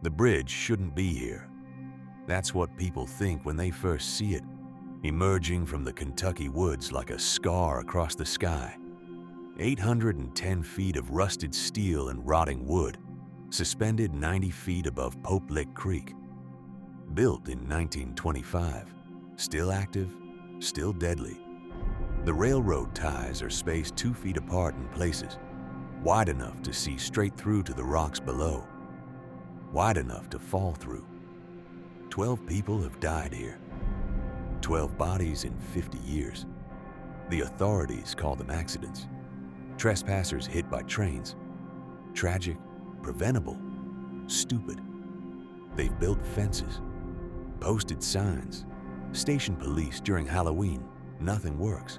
The bridge shouldn't be here. That's what people think when they first see it, emerging from the Kentucky woods like a scar across the sky. 810 feet of rusted steel and rotting wood, suspended 90 feet above Pope Lick Creek. Built in 1925, still active, still deadly. The railroad ties are spaced 2 feet apart in places, wide enough to see straight through to the rocks below, wide enough to fall through. 12 people have died here. 12 bodies in 50 years. The authorities call them accidents. Trespassers hit by trains. Tragic, preventable, stupid. They've built fences, posted signs, stationed police during Halloween. Nothing works.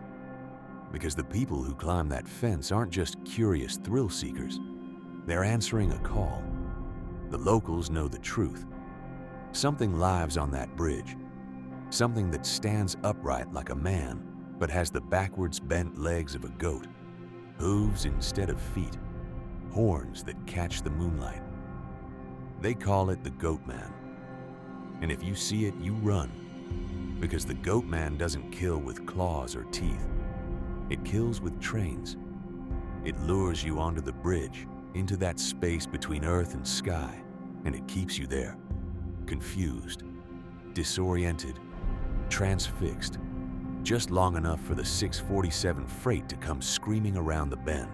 Because the people who climb that fence aren't just curious thrill seekers. They're answering a call. The locals know the truth. Something lives on that bridge. Something that stands upright like a man, but has the backwards bent legs of a goat. Hooves instead of feet. Horns that catch the moonlight. They call it the Goatman. And if you see it, you run. Because the Goatman doesn't kill with claws or teeth. It kills with trains. It lures you onto the bridge, into that space between earth and sky, and it keeps you there. Confused, disoriented, transfixed, just long enough for the 647 freight to come screaming around the bend.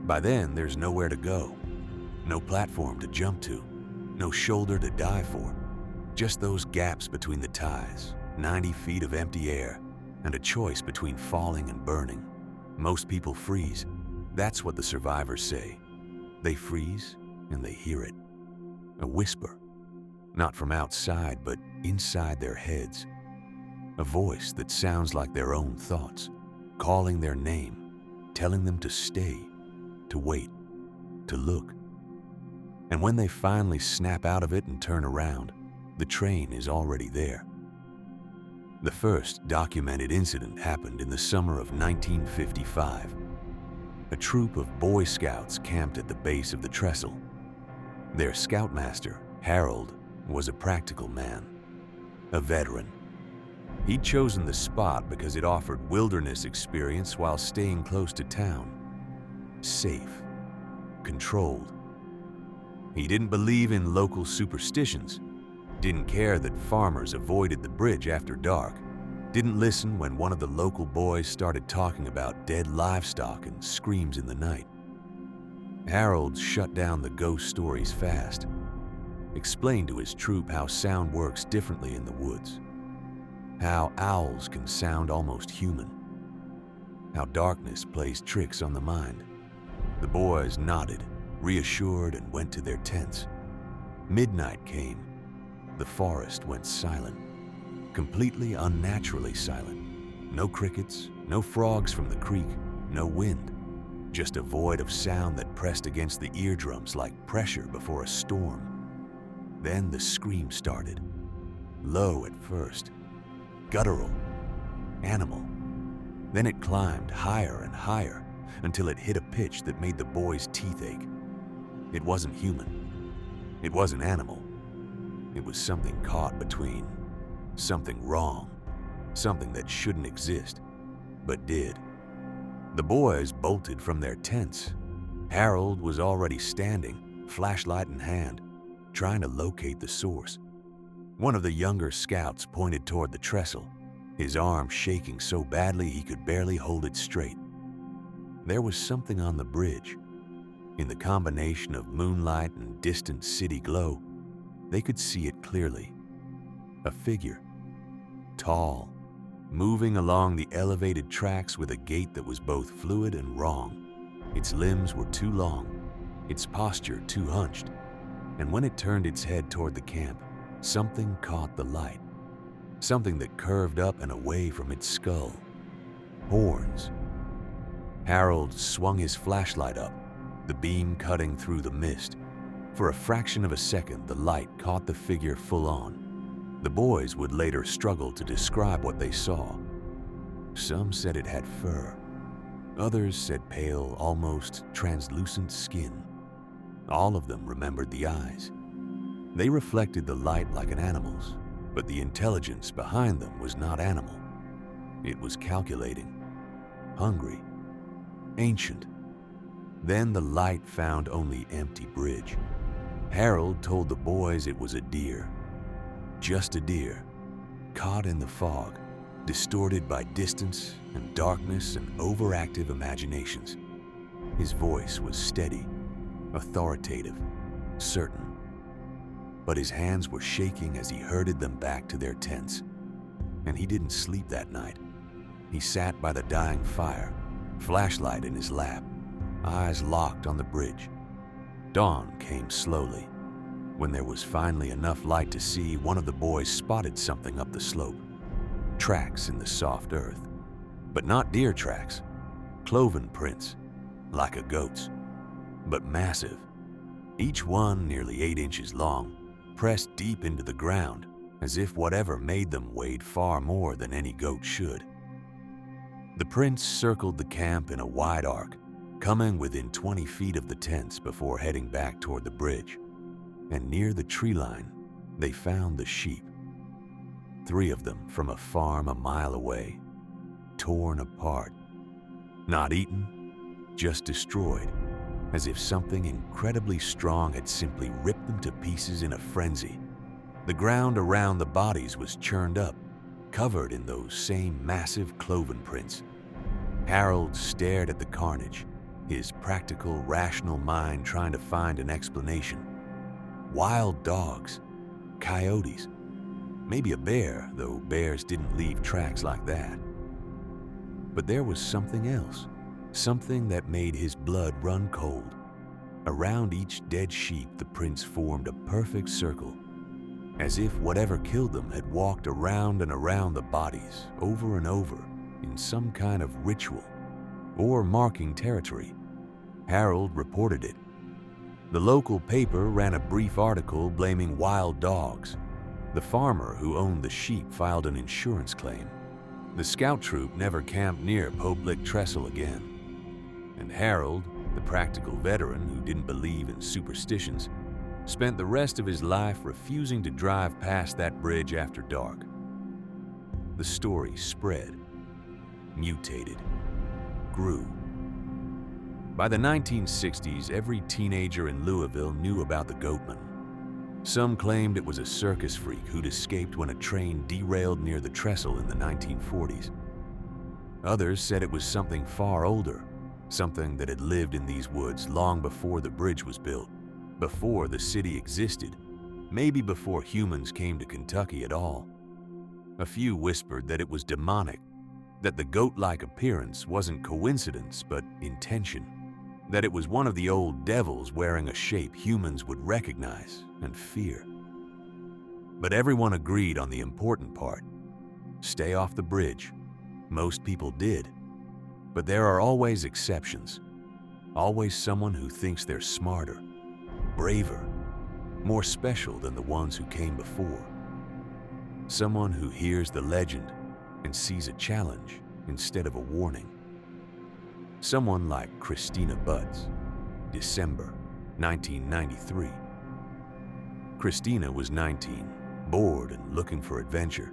By then, there's nowhere to go, no platform to jump to, no shoulder to die for, just those gaps between the ties, 90 feet of empty air, and a choice between falling and burning. Most people freeze. That's what the survivors say. They freeze and they hear it. A whisper, not from outside, but inside their heads. A voice that sounds like their own thoughts, calling their name, telling them to stay, to wait, to look. And when they finally snap out of it and turn around, the train is already there. The first documented incident happened in the summer of 1955. A troop of Boy Scouts camped at the base of the trestle. Their scoutmaster, Harold, was a practical man, a veteran. He'd chosen the spot because it offered wilderness experience while staying close to town. Safe, controlled. He didn't believe in local superstitions, didn't care that farmers avoided the bridge after dark, didn't listen when one of the local boys started talking about dead livestock and screams in the night. Harold shut down the ghost stories fast, explained to his troop how sound works differently in the woods, how owls can sound almost human, how darkness plays tricks on the mind. The boys nodded, reassured, and went to their tents. Midnight came. The forest went silent, completely unnaturally silent. No crickets, no frogs from the creek, no wind, just a void of sound that pressed against the eardrums like pressure before a storm. Then the scream started, low at first, guttural, animal. Then it climbed higher and higher until it hit a pitch that made the boys' teeth ache. It wasn't human. It wasn't animal. It was something caught between, something wrong, something that shouldn't exist, but did. The boys bolted from their tents. Harold was already standing, flashlight in hand, trying to locate the source. One of the younger scouts pointed toward the trestle, his arm shaking so badly he could barely hold it straight. There was something on the bridge. In the combination of moonlight and distant city glow, they could see it clearly. A figure, tall, moving along the elevated tracks with a gait that was both fluid and wrong. Its limbs were too long, its posture too hunched, and when it turned its head toward the camp, something caught the light. Something that curved up and away from its skull. Horns. Harold swung his flashlight up, the beam cutting through the mist. For a fraction of a second, the light caught the figure full on. The boys would later struggle to describe what they saw. Some said it had fur. Others said pale, almost translucent skin. All of them remembered the eyes. They reflected the light like an animal's, but the intelligence behind them was not animal. It was calculating, hungry, ancient. Then the light found only empty bridge. Harold told the boys it was a deer. Just a deer, caught in the fog, distorted by distance and darkness and overactive imaginations. His voice was steady, authoritative, certain. But his hands were shaking as he herded them back to their tents. And he didn't sleep that night. He sat by the dying fire, flashlight in his lap, eyes locked on the bridge. Dawn came slowly. When there was finally enough light to see, one of the boys spotted something up the slope. Tracks in the soft earth. But not deer tracks. Cloven prints, like a goat's. But massive. Each one nearly 8 inches long, pressed deep into the ground, as if whatever made them weighed far more than any goat should. The prints circled the camp in a wide arc, coming within 20 feet of the tents before heading back toward the bridge. And near the tree line, they found the sheep. 3 of them from a farm a mile away, torn apart. Not eaten, just destroyed, as if something incredibly strong had simply ripped them to pieces in a frenzy. The ground around the bodies was churned up, covered in those same massive cloven prints. Harold stared at the carnage, his practical, rational mind trying to find an explanation. Wild dogs, coyotes, maybe a bear, though bears didn't leave tracks like that. But there was something else, something that made his blood run cold. Around each dead sheep, the prints formed a perfect circle, as if whatever killed them had walked around and around the bodies over and over in some kind of ritual or marking territory. Harold reported it. The local paper ran a brief article blaming wild dogs. The farmer who owned the sheep filed an insurance claim. The scout troop never camped near Pope Lick Trestle again. And Harold, the practical veteran who didn't believe in superstitions, spent the rest of his life refusing to drive past that bridge after dark. The story spread, mutated, grew. By the 1960s, every teenager in Louisville knew about the Goatman. Some claimed it was a circus freak who'd escaped when a train derailed near the trestle in the 1940s. Others said it was something far older, something that had lived in these woods long before the bridge was built, before the city existed, maybe before humans came to Kentucky at all. A few whispered that it was demonic, that the goat-like appearance wasn't coincidence but intention, that it was one of the old devils wearing a shape humans would recognize and fear. But everyone agreed on the important part. Stay off the bridge. Most people did. But there are always exceptions. Always someone who thinks they're smarter, braver, more special than the ones who came before. Someone who hears the legend and sees a challenge instead of a warning. Someone like Christina Butts, December 1993. Christina was 19, bored and looking for adventure.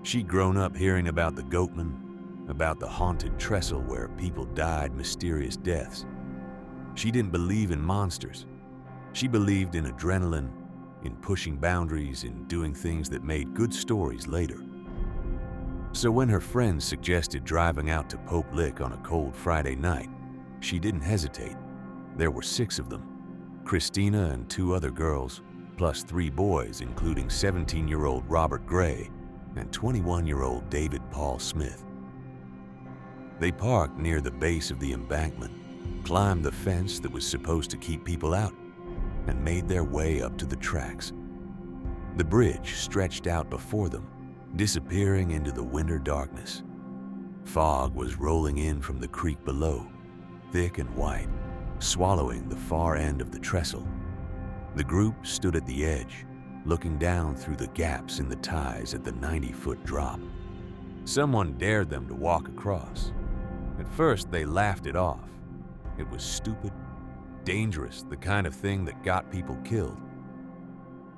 She'd grown up hearing about the Goatman, about the haunted trestle where people died mysterious deaths. She didn't believe in monsters. She believed in adrenaline, in pushing boundaries, in doing things that made good stories later. So when her friends suggested driving out to Pope Lick on a cold Friday night, she didn't hesitate. There were 6 of them, Christina and 2 other girls, plus 3 boys, including 17-year-old Robert Gray and 21-year-old David Paul Smith. They parked near the base of the embankment, climbed the fence that was supposed to keep people out, and made their way up to the tracks. The bridge stretched out before them, disappearing into the winter darkness. Fog was rolling in from the creek below, thick and white, swallowing the far end of the trestle. The group stood at the edge, looking down through the gaps in the ties at the 90-foot drop. Someone dared them to walk across. At first, they laughed it off. It was stupid, dangerous, the kind of thing that got people killed.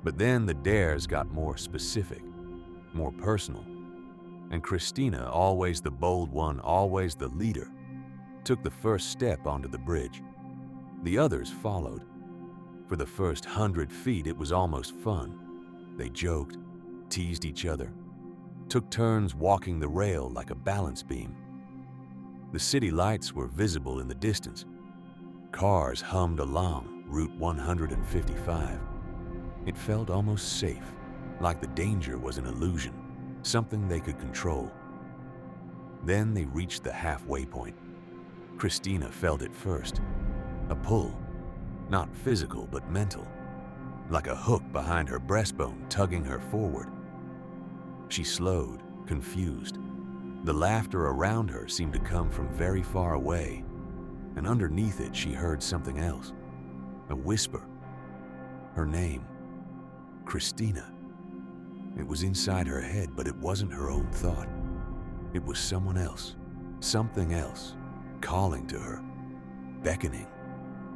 But then the dares got more specific, more personal, and Christina, always the bold one, always the leader, took the first step onto the bridge. The others followed. For the first 100 feet, it was almost fun. They joked, teased each other, took turns walking the rail like a balance beam. The city lights were visible in the distance. Cars hummed along Route 155. It felt almost safe, like the danger was an illusion, something they could control. Then they reached the halfway point. Christina felt it first. A pull, not physical but mental, like a hook behind her breastbone tugging her forward. She slowed, confused. The laughter around her seemed to come from very far away, and underneath it she heard something else, a whisper. Her name, Christina. It was inside her head, but it wasn't her own thought. It was someone else, something else, calling to her, beckoning.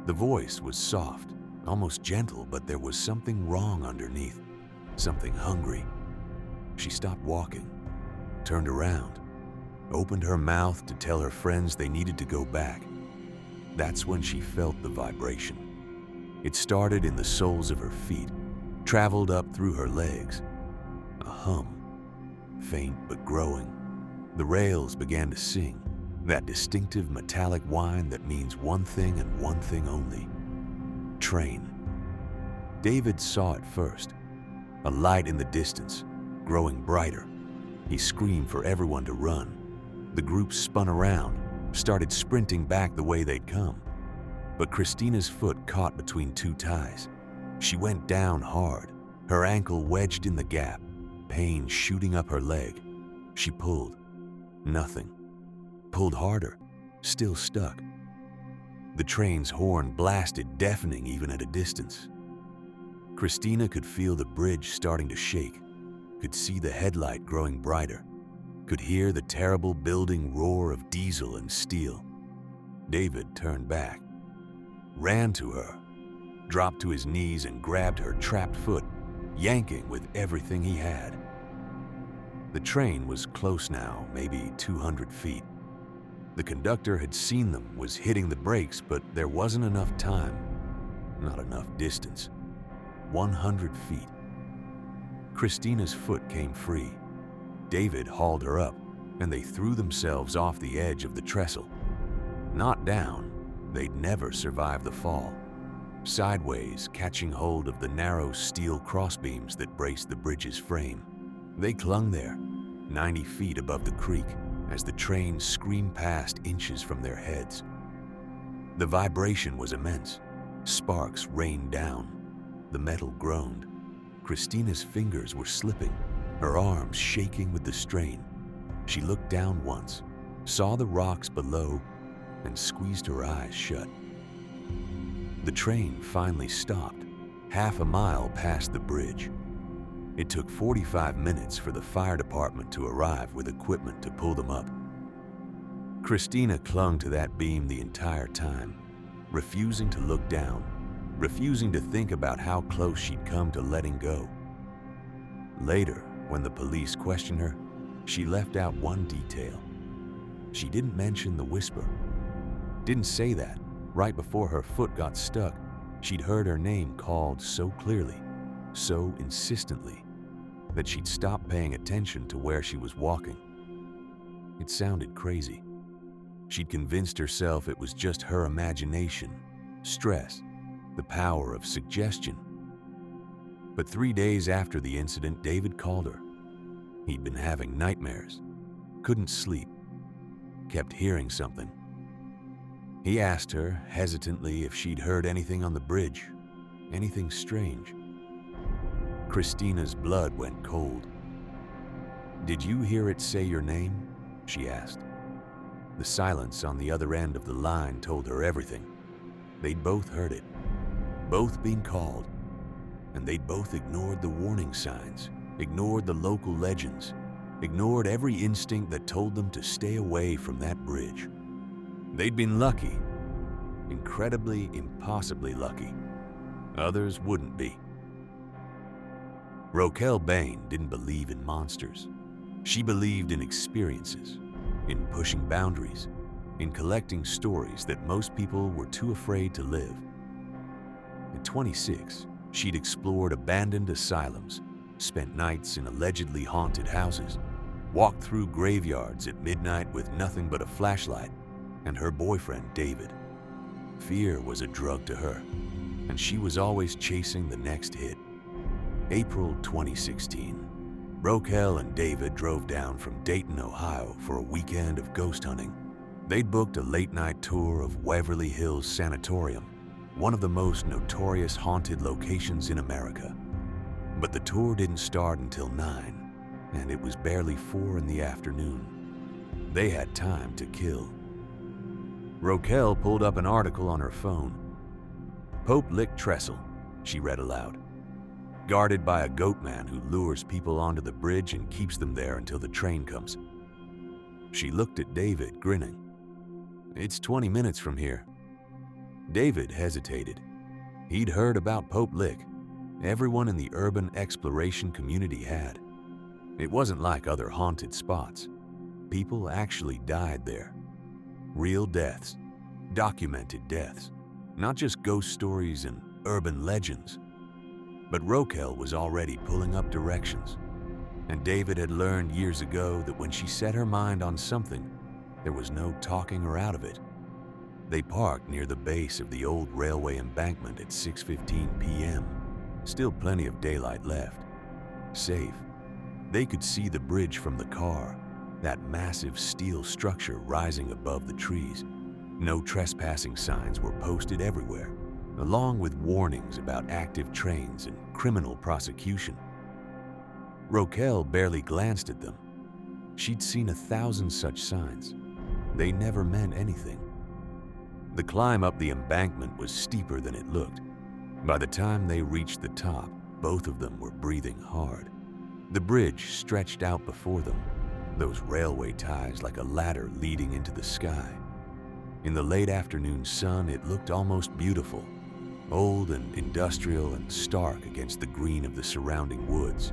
The voice was soft, almost gentle, but there was something wrong underneath, something hungry. She stopped walking, turned around, opened her mouth to tell her friends they needed to go back. That's when she felt the vibration. It started in the soles of her feet, traveled up through her legs. A hum, faint but growing. The rails began to sing, that distinctive metallic whine that means one thing and one thing only: train. David saw it first, a light in the distance, growing brighter. He screamed for everyone to run. The group spun around, started sprinting back the way they'd come. But Christina's foot caught between two ties. She went down hard, her ankle wedged in the gap, pain shooting up her leg. She pulled. Nothing. Pulled harder, still stuck. The train's horn blasted, deafening even at a distance. Christina could feel the bridge starting to shake, could see the headlight growing brighter, could hear the terrible building roar of diesel and steel. David turned back, ran to her, dropped to his knees and grabbed her trapped foot, yanking with everything he had. The train was close now, maybe 200 feet. The conductor had seen them, was hitting the brakes, but there wasn't enough time, not enough distance. 100 feet. Christina's foot came free. David hauled her up, and they threw themselves off the edge of the trestle. Not down, they'd never survive the fall. Sideways, catching hold of the narrow steel crossbeams that braced the bridge's frame. They clung there, 90 feet above the creek, as the train screamed past inches from their heads. The vibration was immense. Sparks rained down. The metal groaned. Christina's fingers were slipping, her arms shaking with the strain. She looked down once, saw the rocks below, and squeezed her eyes shut. The train finally stopped, half a mile past the bridge. It took 45 minutes for the fire department to arrive with equipment to pull them up. Christina clung to that beam the entire time, refusing to look down, refusing to think about how close she'd come to letting go. Later, when the police questioned her, she left out one detail. She didn't mention the whisper. Didn't say that. Right before her foot got stuck, she'd heard her name called so clearly, so insistently, that she'd stopped paying attention to where she was walking. It sounded crazy. She'd convinced herself it was just her imagination, stress, the power of suggestion. But 3 days after the incident, David called her. He'd been having nightmares, couldn't sleep, kept hearing something. He asked her, hesitantly, if she'd heard anything on the bridge, anything strange. Christina's blood went cold. "Did you hear it say your name?" she asked. The silence on the other end of the line told her everything. They'd both heard it, both been called, and they'd both ignored the warning signs, ignored the local legends, ignored every instinct that told them to stay away from that bridge. They'd been lucky, incredibly, impossibly lucky. Others wouldn't be. Roquel Bain didn't believe in monsters. She believed in experiences, in pushing boundaries, in collecting stories that most people were too afraid to live. At 26, she'd explored abandoned asylums, spent nights in allegedly haunted houses, walked through graveyards at midnight with nothing but a flashlight and her boyfriend, David. Fear was a drug to her, and she was always chasing the next hit. April 2016. Roquel and David drove down from Dayton, Ohio for a weekend of ghost hunting. They'd booked a late-night tour of Waverly Hills Sanatorium, one of the most notorious haunted locations in America. But the tour didn't start until 9, and it was barely 4 in the afternoon. They had time to kill. Roquel pulled up an article on her phone. Pope Lick Trestle, she read aloud. Guarded by a goatman who lures people onto the bridge and keeps them there until the train comes. She looked at David, grinning. It's 20 minutes from here. David hesitated. He'd heard about Pope Lick. Everyone in the urban exploration community had. It wasn't like other haunted spots. People actually died there. Real deaths. Documented deaths. Not just ghost stories and urban legends. But Roquel was already pulling up directions. And David had learned years ago that when she set her mind on something, there was no talking her out of it. They parked near the base of the old railway embankment at 6:15 p.m. Still plenty of daylight left. Safe. They could see the bridge from the car, that massive steel structure rising above the trees. No trespassing signs were posted everywhere, along with warnings about active trains and criminal prosecution. Roquel barely glanced at them. She'd seen 1,000 such signs. They never meant anything. The climb up the embankment was steeper than it looked. By the time they reached the top, both of them were breathing hard. The bridge stretched out before them, those railway ties like a ladder leading into the sky. In the late afternoon sun, it looked almost beautiful, old and industrial and stark against the green of the surrounding woods.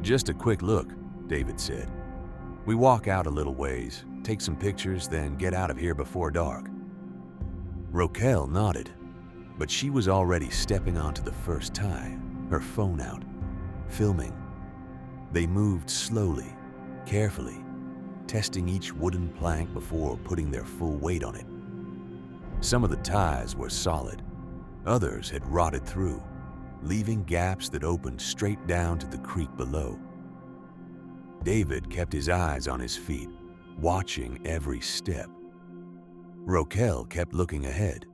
Just a quick look, David said. We walk out a little ways, take some pictures, then get out of here before dark. Roquel nodded, but she was already stepping onto the first tie, her phone out, filming. They moved slowly, carefully, testing each wooden plank before putting their full weight on it. Some of the ties were solid, others had rotted through, leaving gaps that opened straight down to the creek below. David kept his eyes on his feet, watching every step. Roquel kept looking ahead.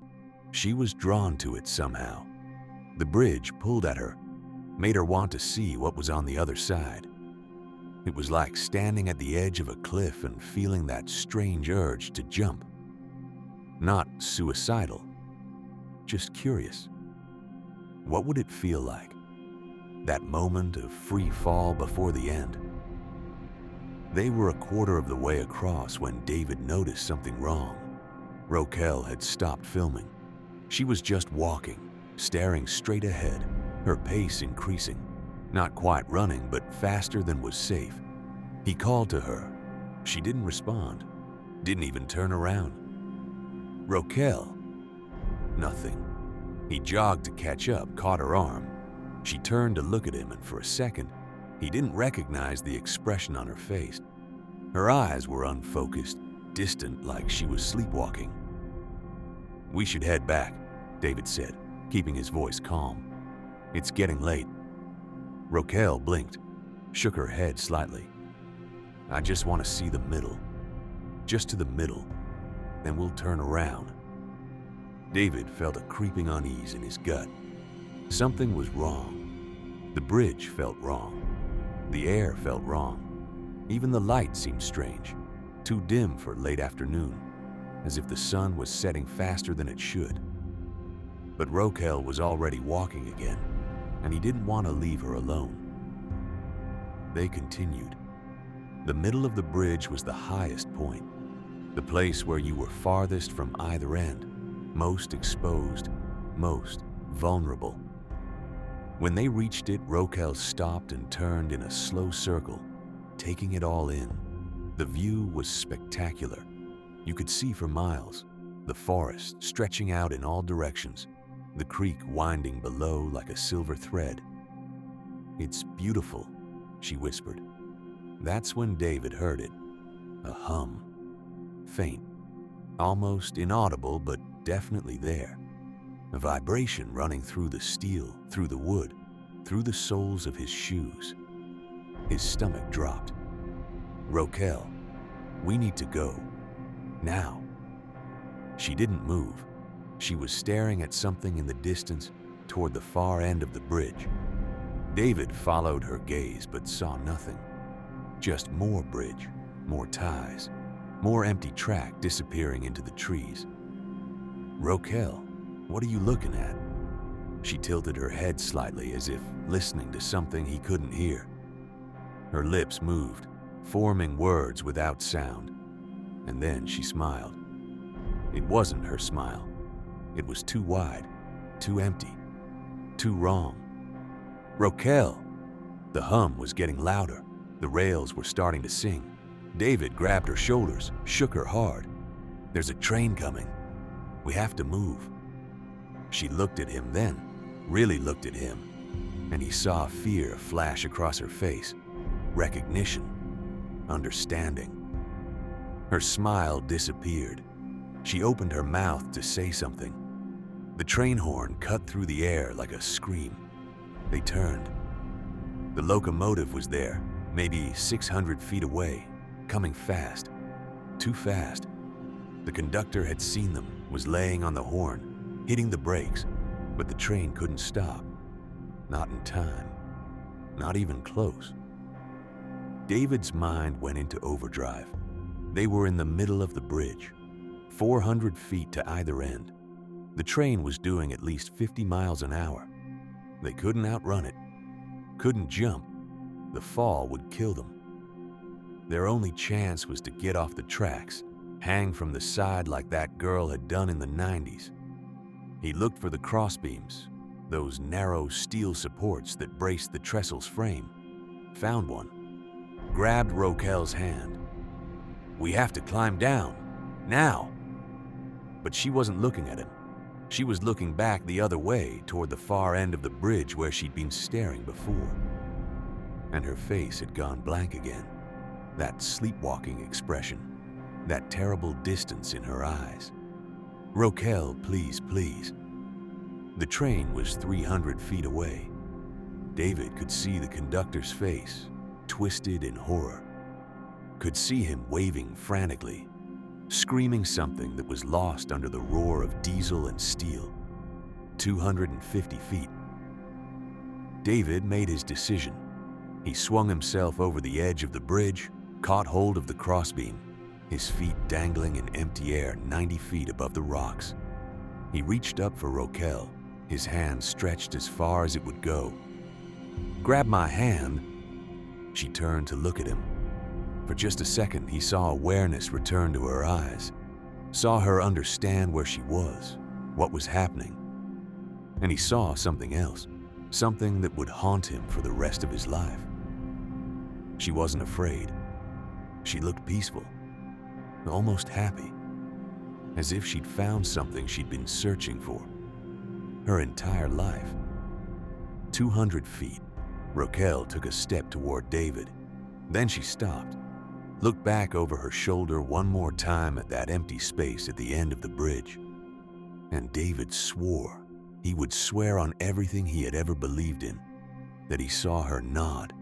She was drawn to it somehow. The bridge pulled at her, made her want to see what was on the other side. It was like standing at the edge of a cliff and feeling that strange urge to jump. Not suicidal, just curious. What would it feel like? That moment of free fall before the end. They were a quarter of the way across when David noticed something wrong. Roquel had stopped filming. She was just walking, staring straight ahead, her pace increasing. Not quite running, but faster than was safe. He called to her. She didn't respond, didn't even turn around. Roquel? Nothing. He jogged to catch up, caught her arm. She turned to look at him, and for a second, he didn't recognize the expression on her face. Her eyes were unfocused, distant, like she was sleepwalking. We should head back, David said, keeping his voice calm. It's getting late. Roquel blinked, shook her head slightly. I just want to see the middle. Just to the middle. Then we'll turn around. David felt a creeping unease in his gut. Something was wrong. The bridge felt wrong. The air felt wrong. Even the light seemed strange, too dim for late afternoon, as if the sun was setting faster than it should. But Roquel was already walking again, and he didn't want to leave her alone. They continued. The middle of the bridge was the highest point, the place where you were farthest from either end, most exposed, most vulnerable. When they reached it, Rokel stopped and turned in a slow circle, taking it all in. The view was spectacular. You could see for miles, the forest stretching out in all directions, the creek winding below like a silver thread. "It's beautiful," she whispered. That's when David heard it, a hum, faint, almost inaudible, but definitely there. A vibration running through the steel, through the wood, through the soles of his shoes. His stomach dropped. "Rokel, we need to go. Now." She didn't move. She was staring at something in the distance toward the far end of the bridge. David followed her gaze but saw nothing. Just more bridge, more ties, more empty track disappearing into the trees. "Rokel, what are you looking at?" She tilted her head slightly as if listening to something he couldn't hear. Her lips moved, forming words without sound, and then she smiled. It wasn't her smile. It was too wide, too empty, too wrong. "Rokel!" The hum was getting louder. The rails were starting to sing. David grabbed her shoulders, shook her hard. "There's a train coming. We have to move." She looked at him then, really looked at him, and he saw fear flash across her face, recognition, understanding. Her smile disappeared. She opened her mouth to say something. The train horn cut through the air like a scream. They turned. The locomotive was there, maybe 600 feet away, coming fast, too fast. The conductor had seen them, was laying on the horn, hitting the brakes, but the train couldn't stop. Not in time, not even close. David's mind went into overdrive. They were in the middle of the bridge, 400 feet to either end. The train was doing at least 50 miles an hour. They couldn't outrun it, couldn't jump. The fall would kill them. Their only chance was to get off the tracks, hang from the side like that girl had done in the 90s. He looked for the crossbeams, those narrow steel supports that braced the trestle's frame. Found one. Grabbed Rokel's hand. "We have to climb down, now." But she wasn't looking at him. She was looking back the other way toward the far end of the bridge where she'd been staring before. And her face had gone blank again. That sleepwalking expression, that terrible distance in her eyes. "Rokel, please, please." The train was 300 feet away. David could see the conductor's face, twisted in horror. Could see him waving frantically, screaming something that was lost under the roar of diesel and steel. 250 feet. David made his decision. He swung himself over the edge of the bridge, caught hold of the crossbeam, his feet dangling in empty air 90 feet above the rocks. He reached up for Rokel, his hand stretched as far as it would go. "Grab my hand." She turned to look at him. For just a second, he saw awareness return to her eyes, saw her understand where she was, what was happening. And he saw something else, something that would haunt him for the rest of his life. She wasn't afraid. She looked peaceful, almost happy, as if she'd found something she'd been searching for her entire life. 200 feet. Rokel took a step toward David. Then she stopped, looked back over her shoulder one more time at that empty space at the end of the bridge. And David swore, he would swear on everything he had ever believed in, that he saw her nod,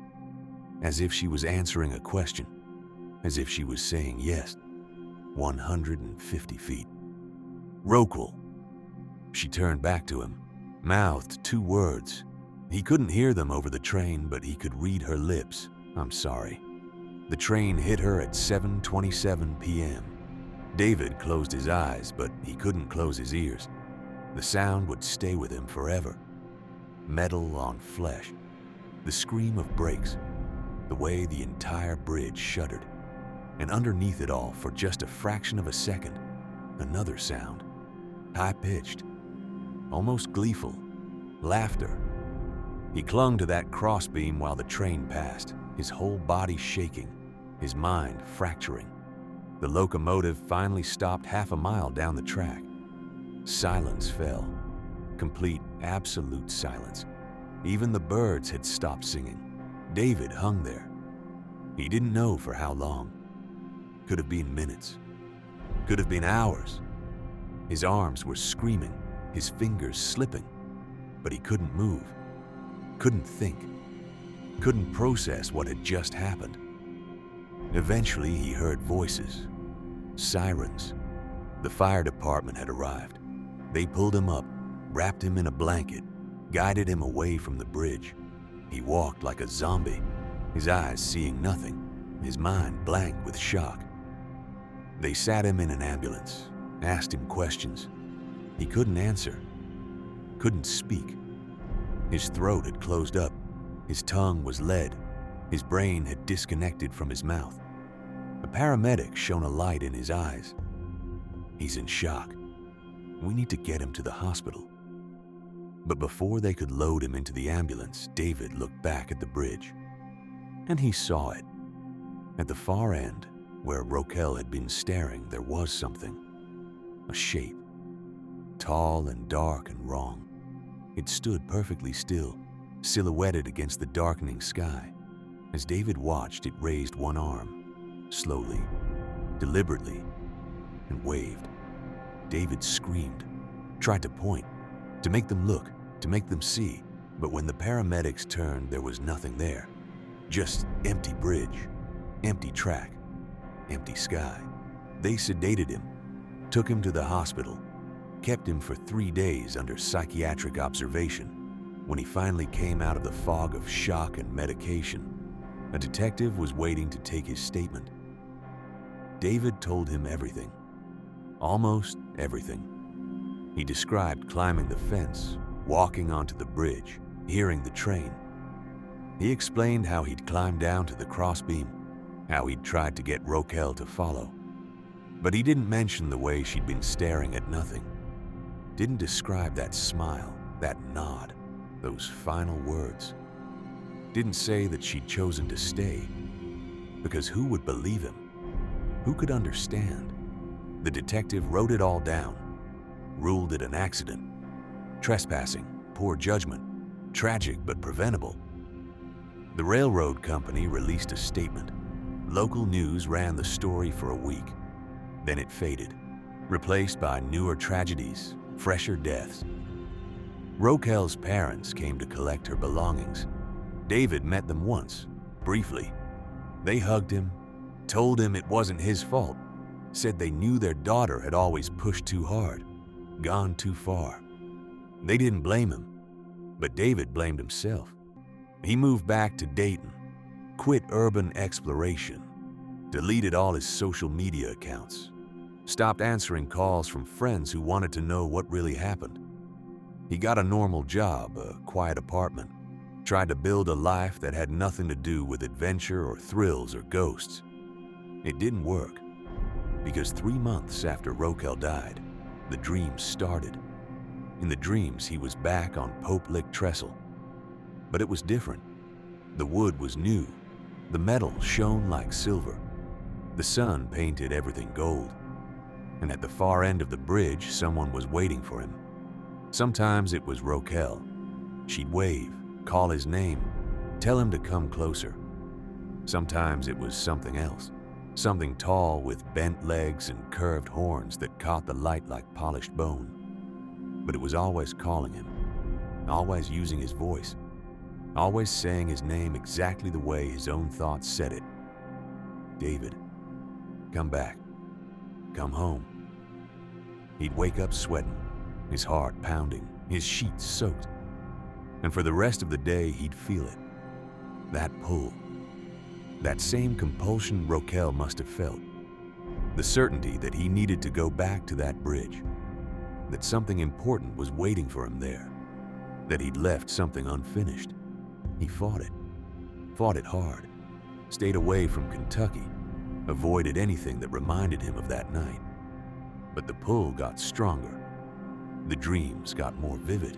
as if she was answering a question, as if she was saying yes. 150 feet. "Rokel." She turned back to him, mouthed two words. He couldn't hear them over the train, but he could read her lips. "I'm sorry." The train hit her at 7:27 p.m. David closed his eyes, but he couldn't close his ears. The sound would stay with him forever. Metal on flesh. The scream of brakes. The way the entire bridge shuddered. And underneath it all, for just a fraction of a second, another sound. High-pitched. Almost gleeful. Laughter. He clung to that crossbeam while the train passed, his whole body shaking, his mind fracturing. The locomotive finally stopped half a mile down the track. Silence fell. Complete, absolute silence. Even the birds had stopped singing. David hung there. He didn't know for how long. Could have been minutes. Could have been hours. His arms were screaming, his fingers slipping, but he couldn't move, couldn't think, couldn't process what had just happened. Eventually, he heard voices, sirens. The fire department had arrived. They pulled him up, wrapped him in a blanket, guided him away from the bridge. He walked like a zombie, his eyes seeing nothing, his mind blank with shock. They sat him in an ambulance, asked him questions. He couldn't answer, couldn't speak. His throat had closed up, his tongue was lead, his brain had disconnected from his mouth. A paramedic shone a light in his eyes. He's in shock. We need to get him to the hospital. But before they could load him into the ambulance, David looked back at the bridge. And he saw it. At the far end, where Roquel had been staring, there was something. A shape. Tall and dark and wrong. It stood perfectly still, silhouetted against the darkening sky. As David watched, it raised one arm, slowly, deliberately, and waved. David screamed, tried to point, to make them look, to make them see. But when the paramedics turned, there was nothing there. Just empty bridge, empty track, empty sky. They sedated him, took him to the hospital, kept him for 3 days under psychiatric observation. When he finally came out of the fog of shock and medication, a detective was waiting to take his statement. David told him everything, almost everything. He described climbing the fence, walking onto the bridge, hearing the train. He explained how he'd climbed down to the crossbeam, how he'd tried to get Roquel to follow. But he didn't mention the way she'd been staring at nothing. Didn't describe that smile, that nod, those final words. Didn't say that she'd chosen to stay. Because who would believe him? Who could understand? The detective wrote it all down, ruled it an accident. Trespassing, poor judgment, tragic but preventable. The railroad company released a statement. Local news ran the story for a week. Then it faded, replaced by newer tragedies, fresher deaths. Roquel's parents came to collect her belongings. David met them once, briefly. They hugged him, told him it wasn't his fault, said they knew their daughter had always pushed too hard, gone too far. They didn't blame him, but David blamed himself. He moved back to Dayton, quit urban exploration, deleted all his social media accounts, stopped answering calls from friends who wanted to know what really happened. He got a normal job, a quiet apartment, tried to build a life that had nothing to do with adventure or thrills or ghosts. It didn't work, because 3 months after Roquel died, the dreams started. In the dreams, he was back on Pope Lick Trestle. But it was different. The wood was new. The metal shone like silver. The sun painted everything gold. And at the far end of the bridge, someone was waiting for him. Sometimes it was Roquel. She'd wave, call his name, tell him to come closer. Sometimes it was something else. Something tall with bent legs and curved horns that caught the light like polished bone. But it was always calling him, always using his voice, always saying his name exactly the way his own thoughts said it. David, come back, come home. He'd wake up sweating, his heart pounding, his sheets soaked. And for the rest of the day, he'd feel it, that pull, that same compulsion Roquel must have felt, the certainty that he needed to go back to that bridge, that something important was waiting for him there, that he'd left something unfinished. He fought it hard, stayed away from Kentucky, avoided anything that reminded him of that night. But the pull got stronger, the dreams got more vivid,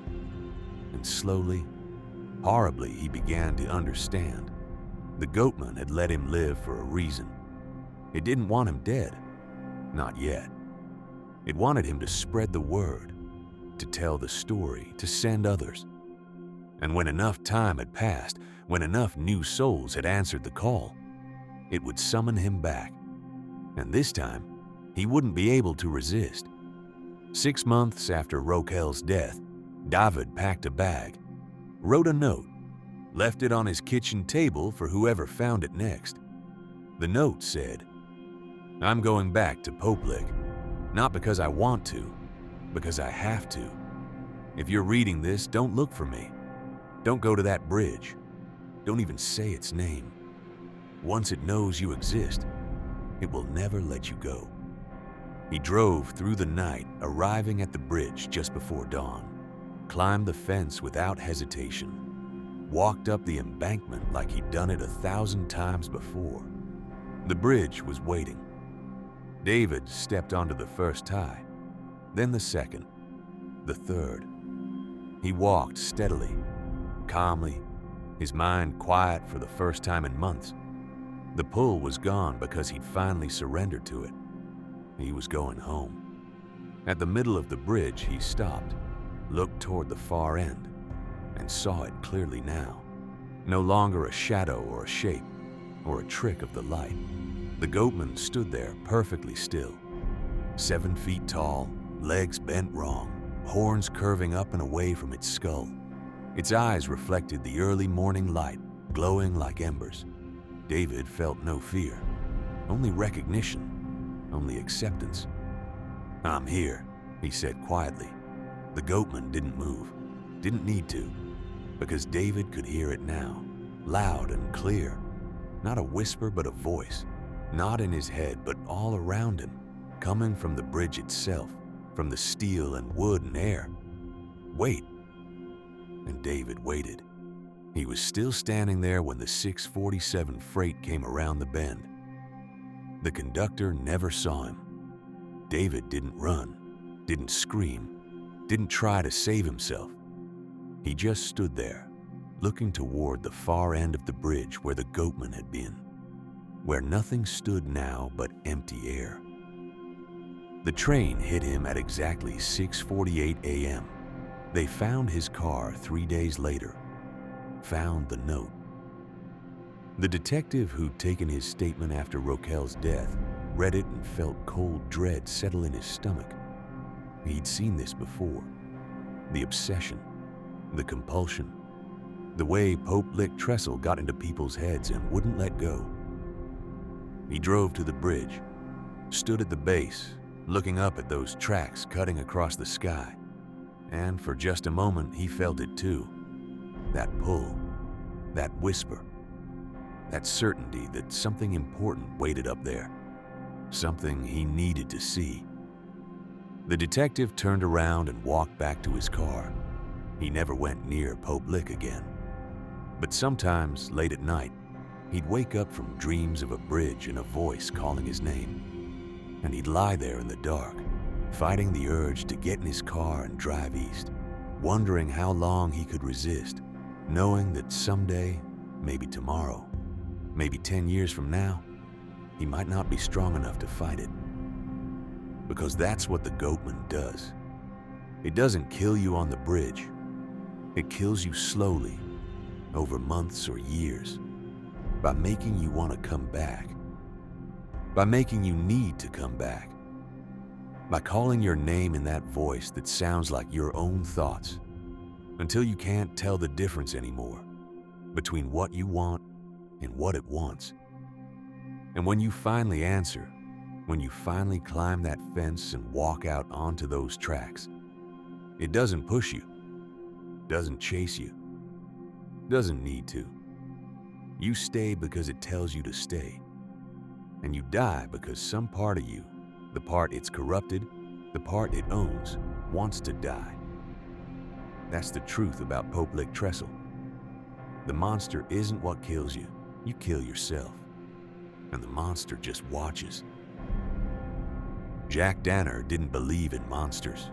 and slowly, Horribly, he began to understand. The Goatman had let him live for a reason. It didn't want him dead. Not yet. It wanted him to spread the word, to tell the story, to send others. And when enough time had passed, when enough new souls had answered the call, it would summon him back. And this time, he wouldn't be able to resist. 6 months after Rokel's death, David packed a bag, wrote a note, left it on his kitchen table for whoever found it next. The note said, "I'm going back to Poplik, not because I want to, because I have to. If you're reading this, don't look for me. Don't go to that bridge. Don't even say its name. Once it knows you exist, it will never let you go." He drove through the night, arriving at the bridge just before dawn, climbed the fence without hesitation, walked up the embankment like he'd done it 1,000 times before. The bridge was waiting. David stepped onto the first tie, then the second, the third. He walked steadily, calmly, his mind quiet for the first time in months. The pull was gone because he'd finally surrendered to it. He was going home. At the middle of the bridge, he stopped, looked toward the far end, and saw it clearly now. No longer a shadow or a shape, or a trick of the light. The Goatman stood there perfectly still, 7 feet tall, legs bent wrong, horns curving up and away from its skull. Its eyes reflected the early morning light, glowing like embers. David felt no fear, only recognition, only acceptance. "I'm here," he said quietly. The Goatman didn't move, didn't need to, because David could hear it now, loud and clear. Not a whisper, but a voice, not in his head, but all around him, coming from the bridge itself, from the steel and wood and air. "Wait." And David waited. He was still standing there when the 647 freight came around the bend. The conductor never saw him. David didn't run, didn't scream, didn't try to save himself. He just stood there, looking toward the far end of the bridge where the Goatman had been, where nothing stood now but empty air. The train hit him at exactly 6:48 a.m. They found his car 3 days later, found the note. The detective who'd taken his statement after Rokel's death read it and felt cold dread settle in his stomach. He'd seen this before. The obsession, the compulsion, the way Poplik Trestle got into people's heads and wouldn't let go. He drove to the bridge, stood at the base, looking up at those tracks cutting across the sky. And for just a moment, he felt it too. That pull, that whisper, that certainty that something important waited up there, something he needed to see. The detective turned around and walked back to his car. He never went near Poplik again. But sometimes, late at night, he'd wake up from dreams of a bridge and a voice calling his name. And he'd lie there in the dark, fighting the urge to get in his car and drive east, wondering how long he could resist, knowing that someday, maybe tomorrow, maybe 10 years from now, he might not be strong enough to fight it. Because that's what the Goatman does. It doesn't kill you on the bridge. It kills you slowly, over months or years, by making you want to come back, by making you need to come back, by calling your name in that voice that sounds like your own thoughts, until you can't tell the difference anymore between what you want and what it wants. And when you finally answer, when you finally climb that fence and walk out onto those tracks, it doesn't push you, doesn't chase you, doesn't need to. You stay because it tells you to stay. And you die because some part of you, the part it's corrupted, the part it owns, wants to die. That's the truth about Poplik Trestle. The monster isn't what kills you. You kill yourself. And the monster just watches. Jack Danner didn't believe in monsters.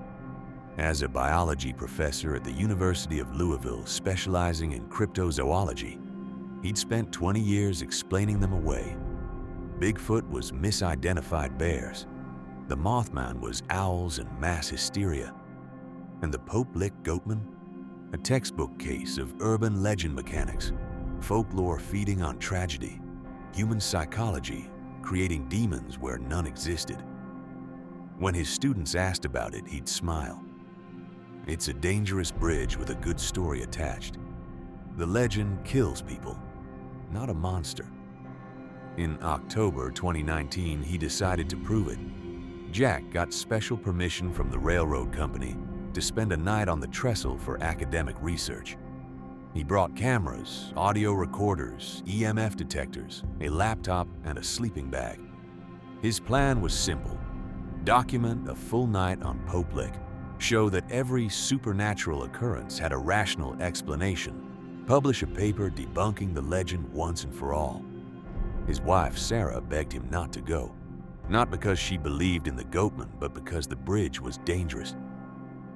As a biology professor at the University of Louisville specializing in cryptozoology, he'd spent 20 years explaining them away. Bigfoot was misidentified bears. The Mothman was owls and mass hysteria. And the Pope-licked Goatman? A textbook case of urban legend mechanics, folklore feeding on tragedy, human psychology creating demons where none existed. When his students asked about it, he'd smile. It's a dangerous bridge with a good story attached. The legend kills people, not a monster. In October 2019, he decided to prove it. Jack got special permission from the railroad company to spend a night on the trestle for academic research. He brought cameras, audio recorders, EMF detectors, a laptop, and a sleeping bag. His plan was simple: document a full night on Pope Lick, show that every supernatural occurrence had a rational explanation, publish a paper debunking the legend once and for all. His wife, Sarah, begged him not to go, not because she believed in the Goatman, but because the bridge was dangerous.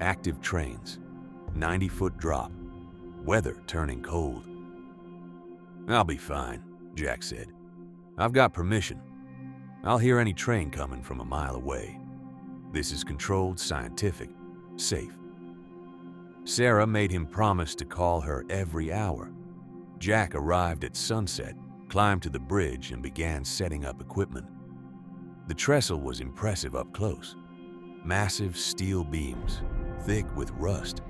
Active trains, 90-foot drop, weather turning cold. "I'll be fine," Jack said. "I've got permission. I'll hear any train coming from a mile away. This is controlled, scientific, safe." Sarah made him promise to call her every hour. Jack arrived at sunset, climbed to the bridge, and began setting up equipment. The trestle was impressive up close. Massive steel beams, thick with rust.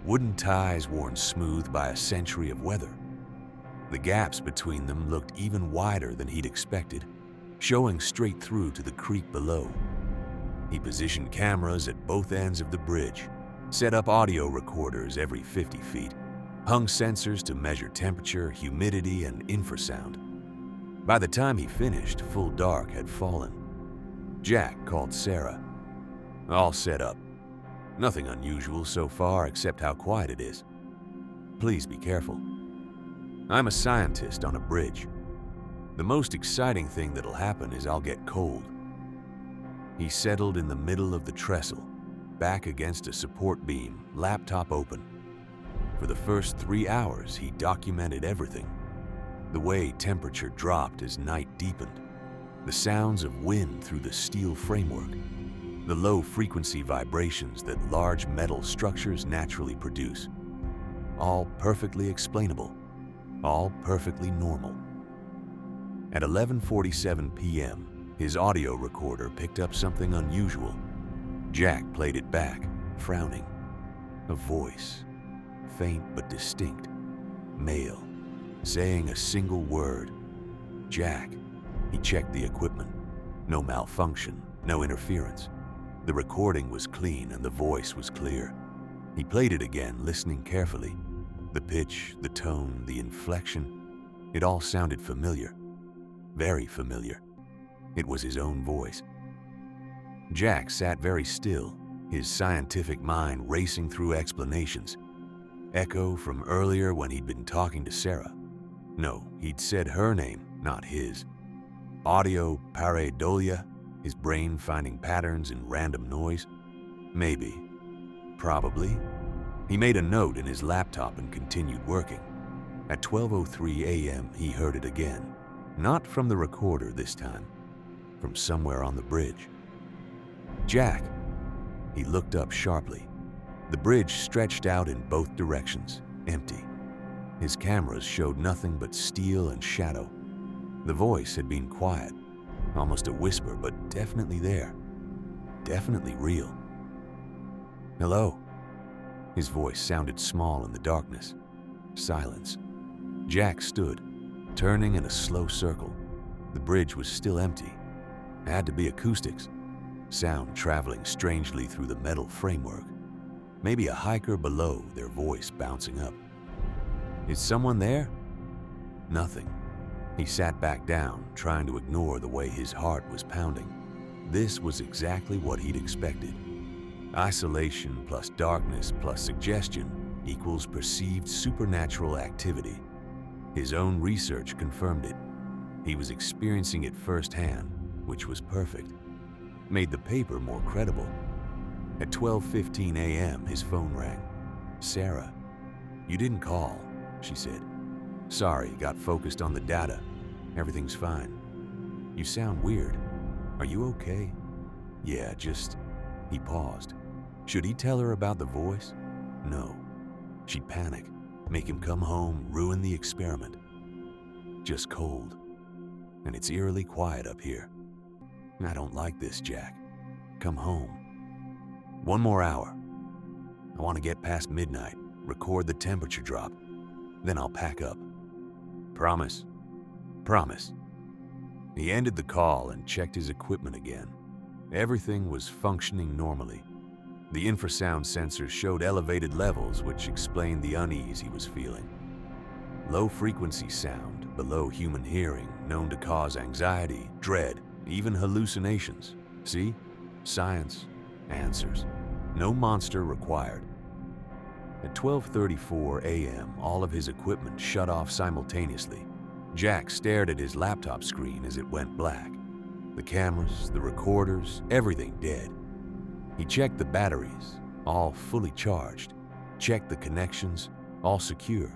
Wooden ties worn smooth by a century of weather. The gaps between them looked even wider than he'd expected, showing straight through to the creek below. He positioned cameras at both ends of the bridge, set up audio recorders every 50 feet, hung sensors to measure temperature, humidity, and infrasound. By the time he finished, full dark had fallen. Jack called Sarah. "All set up. Nothing unusual so far except how quiet it is. Please be careful. I'm a scientist on a bridge. The most exciting thing that'll happen is I'll get cold." He settled in the middle of the trestle, back against a support beam, laptop open. For the first 3 hours, he documented everything. The way temperature dropped as night deepened, the sounds of wind through the steel framework, the low-frequency vibrations that large metal structures naturally produce. All perfectly explainable, all perfectly normal. At 11:47 p.m., his audio recorder picked up something unusual. Jack played it back, frowning. A voice, faint but distinct, male, saying a single word: "Jack." He checked the equipment. No malfunction, no interference. The recording was clean and the voice was clear. He played it again, listening carefully. The pitch, the tone, the inflection, it all sounded familiar. Very familiar. It was his own voice. Jack sat very still, his scientific mind racing through explanations. Echo from earlier when he'd been talking to Sarah. No, he'd said her name, not his. Audio pareidolia, his brain finding patterns in random noise. Maybe. Probably. He made a note in his laptop and continued working. At 12:03 a.m., he heard it again. Not from the recorder this time. From somewhere on the bridge. "Jack." He looked up sharply. The bridge stretched out in both directions, empty. His cameras showed nothing but steel and shadow. The voice had been quiet, almost a whisper, but definitely there. Definitely real. "Hello." His voice sounded small in the darkness. Silence. Jack stood, turning in a slow circle. The bridge was still empty. It had to be acoustics. Sound traveling strangely through the metal framework. Maybe a hiker below, their voice bouncing up. Is someone there? Nothing. He sat back down, trying to ignore the way his heart was pounding. This was exactly what he'd expected. Isolation plus darkness plus suggestion equals perceived supernatural activity. His own research confirmed it. He was experiencing it firsthand, which was perfect. Made the paper more credible. At 12:15 a.m., his phone rang. "Sarah, you didn't call," she said. "Sorry, got focused on the data. Everything's fine. You sound weird. Are you okay?" "Yeah, just..." He paused. Should he tell her about the voice? No. She'd panic, make him come home, ruin the experiment. Just cold. And it's eerily quiet up here. "I don't like this, Jack. Come home. One more hour. I want to get past midnight, record the temperature drop. Then I'll pack up. Promise? Promise." He ended the call and checked his equipment again. Everything was functioning normally. The infrasound sensors showed elevated levels, which explained the unease he was feeling. Low-frequency sound, below human hearing, known to cause anxiety, dread, even hallucinations. See? Science. Answers. No monster required. At 12:34 a.m., all of his equipment shut off simultaneously. Jack stared at his laptop screen as it went black. The cameras, the recorders, everything dead. He checked the batteries, all fully charged. Checked the connections, all secure.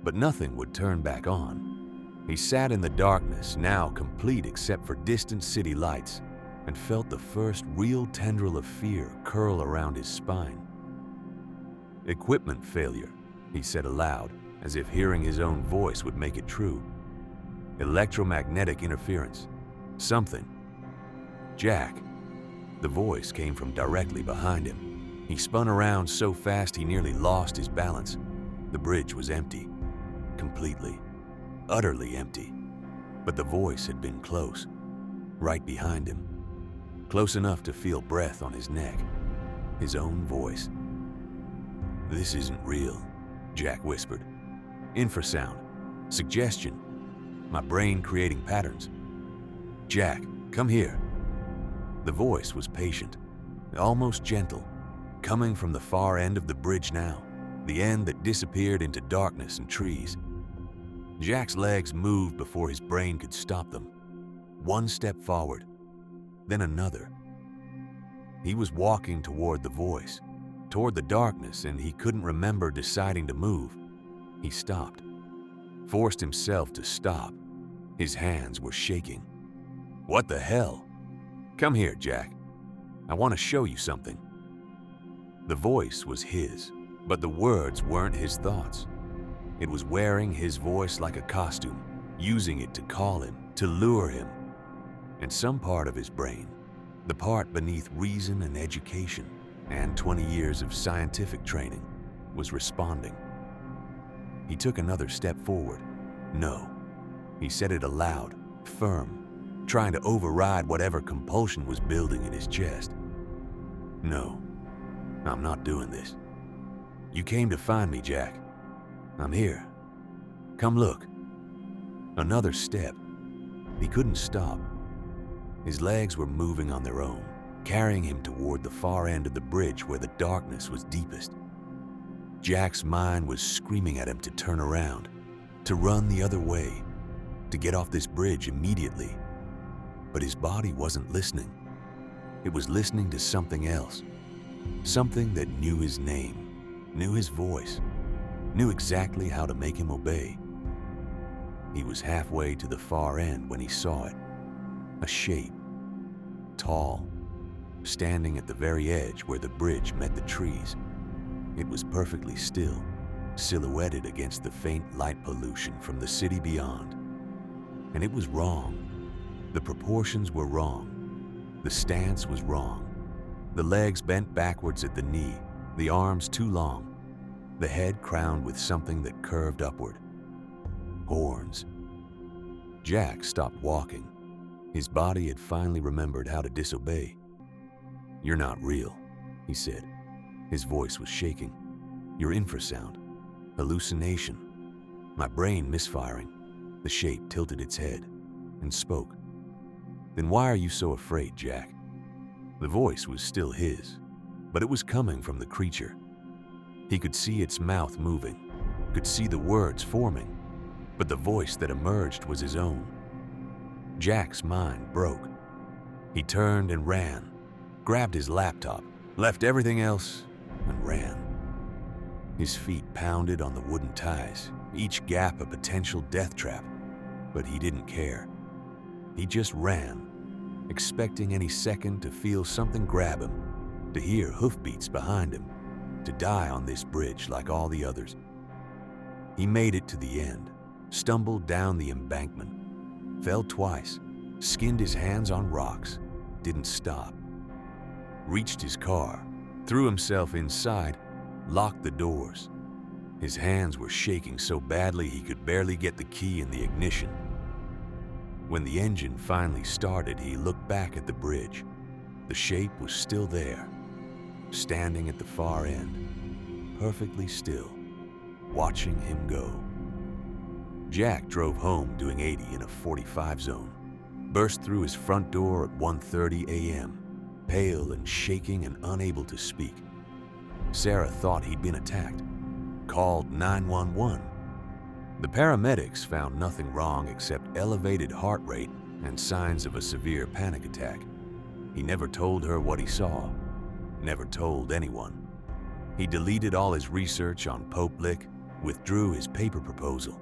But nothing would turn back on. He sat in the darkness, now complete except for distant city lights, and felt the first real tendril of fear curl around his spine. "Equipment failure," he said aloud, as if hearing his own voice would make it true. "Electromagnetic interference. Something." "Jack." The voice came from directly behind him. He spun around so fast he nearly lost his balance. The bridge was empty. Completely. Utterly empty. But the voice had been close. Right behind him. Close enough to feel breath on his neck. His own voice. "This isn't real," Jack whispered. "Infrasound. Suggestion. My brain creating patterns. Jack, come here." The voice was patient, almost gentle, coming from the far end of the bridge now, the end that disappeared into darkness and trees. Jack's legs moved before his brain could stop them. One step forward, then another. He was walking toward the voice, toward the darkness, and he couldn't remember deciding to move. He stopped, forced himself to stop. His hands were shaking. "What the hell? Come here, Jack. I want to show you something." The voice was his, but the words weren't his thoughts. It was wearing his voice like a costume, using it to call him, to lure him. And some part of his brain, the part beneath reason and education, and 20 years of scientific training, was responding. He took another step forward. "No." He said it aloud, firm, trying to override whatever compulsion was building in his chest. "No, I'm not doing this. You came to find me, Jack. I'm here. Come look." Another step. He couldn't stop. His legs were moving on their own, carrying him toward the far end of the bridge where the darkness was deepest. Jack's mind was screaming at him to turn around, to run the other way, to get off this bridge immediately. But his body wasn't listening. It was listening to something else. Something that knew his name, knew his voice, knew exactly how to make him obey. He was halfway to the far end when he saw it. A shape. Tall. Standing at the very edge where the bridge met the trees. It was perfectly still, silhouetted against the faint light pollution from the city beyond. And it was wrong. The proportions were wrong. The stance was wrong. The legs bent backwards at the knee, the arms too long, the head crowned with something that curved upward. Horns. Jack stopped walking. His body had finally remembered how to disobey. "You're not real," he said. His voice was shaking. "You're infrasound. Hallucination. My brain misfiring." The shape tilted its head and spoke. "Then why are you so afraid, Jack?" The voice was still his, but it was coming from the creature. He could see its mouth moving, could see the words forming, but the voice that emerged was his own. Jack's mind broke. He turned and ran, grabbed his laptop, left everything else, and ran. His feet pounded on the wooden ties, each gap a potential death trap, but he didn't care. He just ran, expecting any second to feel something grab him, to hear hoofbeats behind him, to die on this bridge like all the others. He made it to the end, stumbled down the embankment, fell twice, skinned his hands on rocks, didn't stop. Reached his car, threw himself inside, locked the doors. His hands were shaking so badly he could barely get the key in the ignition. When the engine finally started, he looked back at the bridge. The shape was still there, standing at the far end, perfectly still, watching him go. Jack drove home doing 80 in a 45 zone, burst through his front door at 1:30 a.m., pale and shaking and unable to speak. Sarah thought he'd been attacked, called 911. The paramedics found nothing wrong except elevated heart rate and signs of a severe panic attack. He never told her what he saw, never told anyone. He deleted all his research on Pope Lick, withdrew his paper proposal,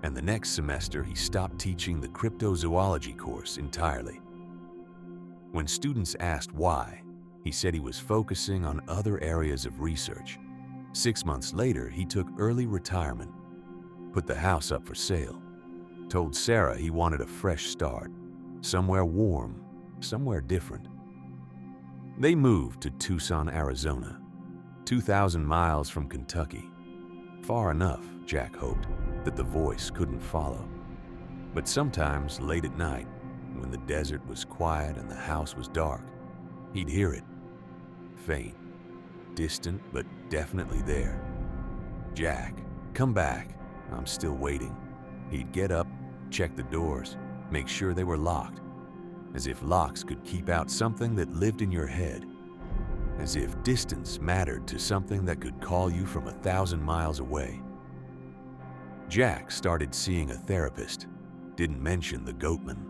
and the next semester he stopped teaching the cryptozoology course entirely. When students asked why, he said he was focusing on other areas of research. 6 months later, he took early retirement, put the house up for sale, told Sarah he wanted a fresh start, somewhere warm, somewhere different. They moved to Tucson, Arizona, 2,000 miles from Kentucky. Far enough, Jack hoped, that the voice couldn't follow. But sometimes, late at night, when the desert was quiet and the house was dark, he'd hear it. Faint, distant, but definitely there. "Jack, come back. I'm still waiting." He'd get up, check the doors, make sure they were locked, as if locks could keep out something that lived in your head, as if distance mattered to something that could call you from 1,000 miles away. Jack started seeing a therapist, didn't mention the Goatman,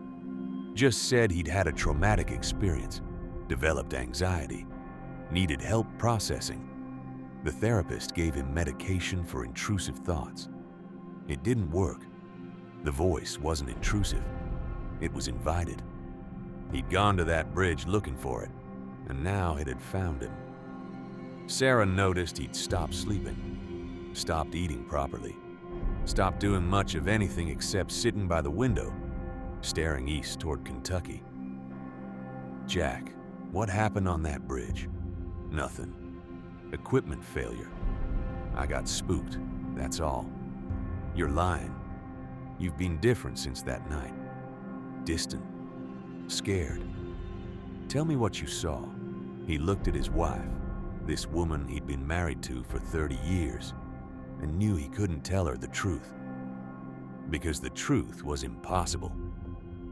just said he'd had a traumatic experience, developed anxiety, needed help processing. The therapist gave him medication for intrusive thoughts. It didn't work. The voice wasn't intrusive. It was invited. He'd gone to that bridge looking for it, and now it had found him. Sarah noticed he'd stopped sleeping, stopped eating properly, stopped doing much of anything except sitting by the window, staring east toward Kentucky. "Jack, what happened on that bridge?" "Nothing. Equipment failure. I got spooked, that's all." "You're lying. You've been different since that night. Distant. Scared. Tell me what you saw." He looked at his wife, this woman he'd been married to for 30 years, and knew he couldn't tell her the truth. Because the truth was impossible.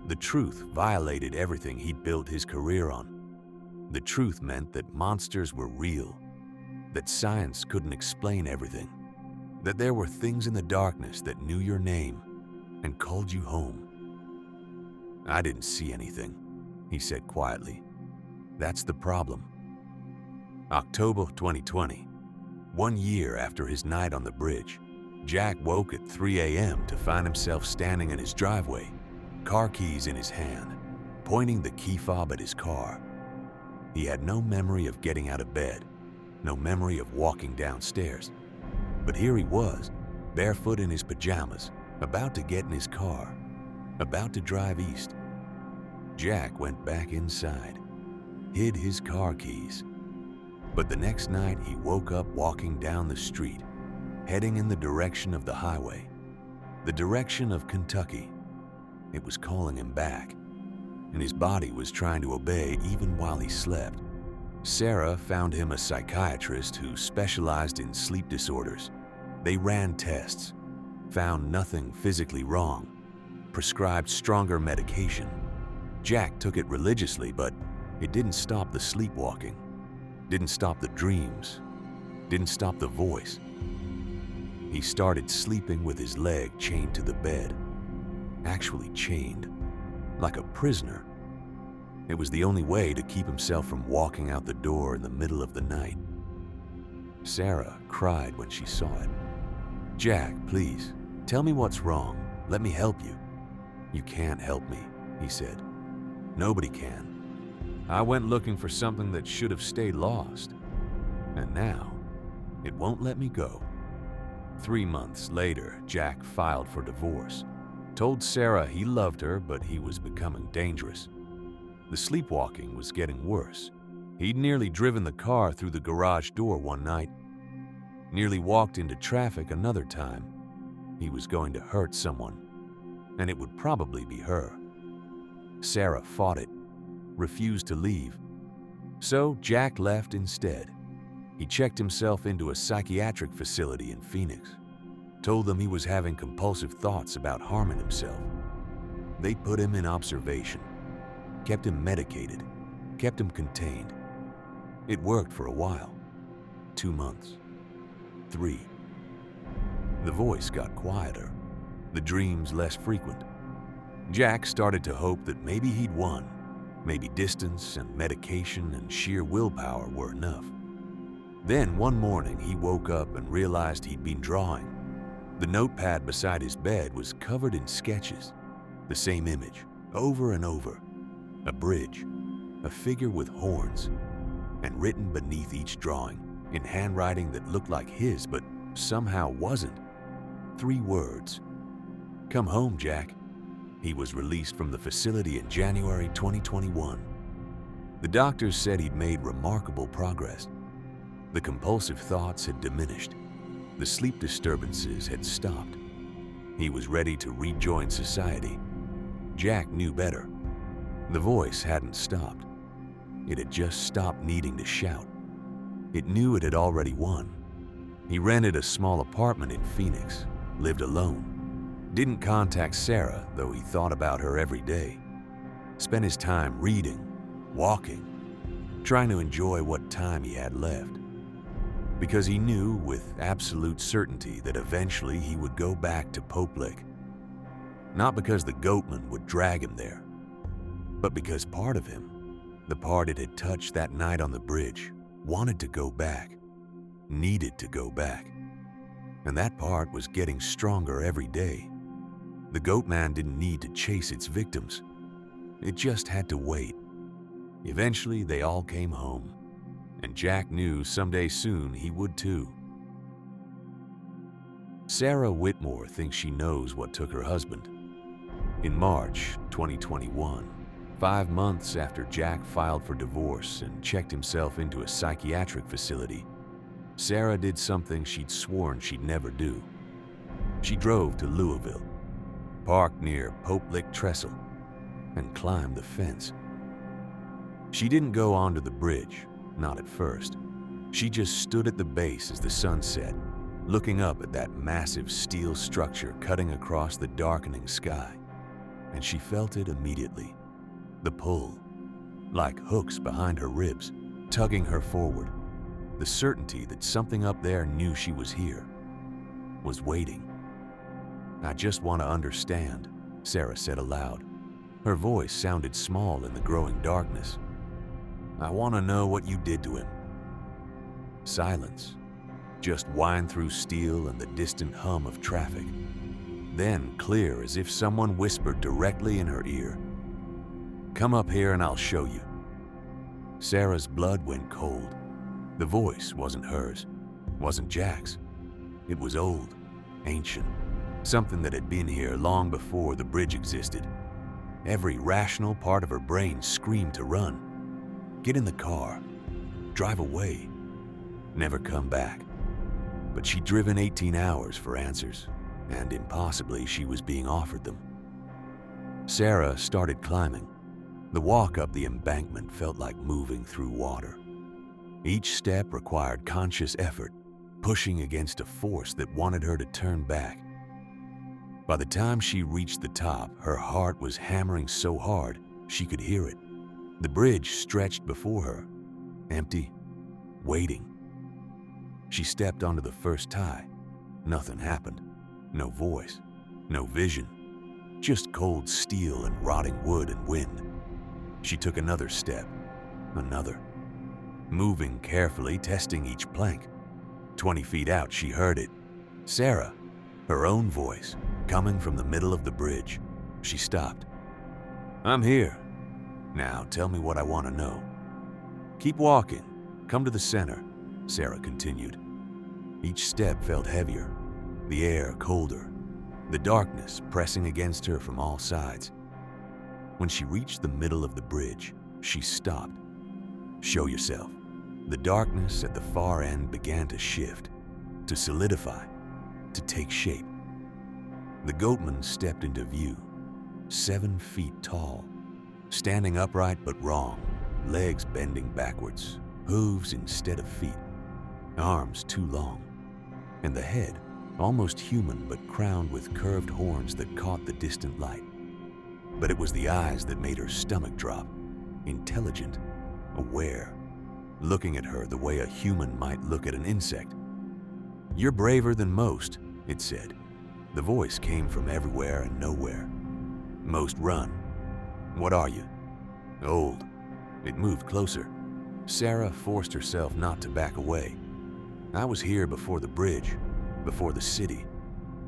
The truth violated everything he'd built his career on. The truth meant that monsters were real, that science couldn't explain everything, that there were things in the darkness that knew your name and called you home. "I didn't see anything," he said quietly. "That's the problem." October 2020, 1 year after his night on the bridge, Jack woke at 3 a.m. to find himself standing in his driveway, car keys in his hand, pointing the key fob at his car. He had no memory of getting out of bed, no memory of walking downstairs. But here he was, barefoot in his pajamas, about to get in his car, about to drive east. Jack went back inside, hid his car keys. But the next night he woke up walking down the street, heading in the direction of the highway, the direction of Kentucky. It was calling him back, and his body was trying to obey even while he slept. Sarah found him a psychiatrist who specialized in sleep disorders. They ran tests, found nothing physically wrong, prescribed stronger medication. Jack took it religiously, but it didn't stop the sleepwalking, didn't stop the dreams, didn't stop the voice. He started sleeping with his leg chained to the bed, actually chained, like a prisoner. It was the only way to keep himself from walking out the door in the middle of the night. Sarah cried when she saw it. "Jack, please, tell me what's wrong. Let me help you." "You can't help me," he said. "Nobody can. I went looking for something that should have stayed lost. And now, it won't let me go." 3 months later, Jack filed for divorce. Told Sarah he loved her, but he was becoming dangerous. The sleepwalking was getting worse. He'd nearly driven the car through the garage door one night. Nearly walked into traffic another time. He was going to hurt someone, and it would probably be her. Sarah fought it, refused to leave. So Jack left instead. He checked himself into a psychiatric facility in Phoenix. Told them he was having compulsive thoughts about harming himself. They put him in observation, kept him medicated, kept him contained. It worked for a while. 2 months. 3. The voice got quieter, the dreams less frequent. Jack started to hope that maybe he'd won. Maybe distance and medication and sheer willpower were enough. Then one morning he woke up and realized he'd been drawing. The notepad beside his bed was covered in sketches. The same image, over and over. A bridge, a figure with horns, and written beneath each drawing, in handwriting that looked like his but somehow wasn't, 3 words. "Come home, Jack." He was released from the facility in January 2021. The doctors said he'd made remarkable progress. The compulsive thoughts had diminished. The sleep disturbances had stopped. He was ready to rejoin society. Jack knew better. The voice hadn't stopped. It had just stopped needing to shout. It knew it had already won. He rented a small apartment in Phoenix, lived alone. Didn't contact Sarah, though he thought about her every day. Spent his time reading, walking, trying to enjoy what time he had left. Because he knew with absolute certainty that eventually he would go back to Pope Lick. Not because the Goatman would drag him there, but because part of him, the part it had touched that night on the bridge, wanted to go back, needed to go back. And that part was getting stronger every day. The Goatman didn't need to chase its victims. It just had to wait. Eventually, they all came home. And Jack knew someday soon he would too. Sarah Whitmore thinks she knows what took her husband. In March 2021, 5 months after Jack filed for divorce and checked himself into a psychiatric facility, Sarah did something she'd sworn she'd never do. She drove to Louisville, parked near Pope Lick Trestle, and climbed the fence. She didn't go onto the bridge. Not at first. She just stood at the base as the sun set, looking up at that massive steel structure cutting across the darkening sky. And she felt it immediately. The pull, like hooks behind her ribs, tugging her forward. The certainty that something up there knew she was here, was waiting. "I just want to understand," Sarah said aloud. Her voice sounded small in the growing darkness. "I want to know what you did to him." Silence. Just whine through steel and the distant hum of traffic. Then clear as if someone whispered directly in her ear. "Come up here and I'll show you." Sarah's blood went cold. The voice wasn't hers, wasn't Jack's. It was old, ancient, something that had been here long before the bridge existed. Every rational part of her brain screamed to run. Get in the car, drive away, never come back. But she'd driven 18 hours for answers, and impossibly she was being offered them. Sarah started climbing. The walk up the embankment felt like moving through water. Each step required conscious effort, pushing against a force that wanted her to turn back. By the time she reached the top, her heart was hammering so hard she could hear it. The bridge stretched before her, empty, waiting. She stepped onto the first tie. Nothing happened. No voice, no vision, just cold steel and rotting wood and wind. She took another step, another, moving carefully, testing each plank. 20 feet out, she heard it. Sarah, her own voice, coming from the middle of the bridge. She stopped. "I'm here. Now tell me what I want to know." "Keep walking. Come to the center," Sarah continued. Each step felt heavier, the air colder, the darkness pressing against her from all sides. When she reached the middle of the bridge, she stopped. "Show yourself." The darkness at the far end began to shift, to solidify, to take shape. The Goatman stepped into view, 7 feet tall, standing upright but wrong, legs bending backwards, hooves instead of feet, arms too long, and the head almost human but crowned with curved horns that caught the distant light. But it was the eyes that made her stomach drop, intelligent, aware, looking at her the way a human might look at an insect. "You're braver than most," it said. The voice came from everywhere and nowhere. "Most run. What are you?" "Old." It moved closer. Sarah forced herself not to back away. "I was here before the bridge, before the city,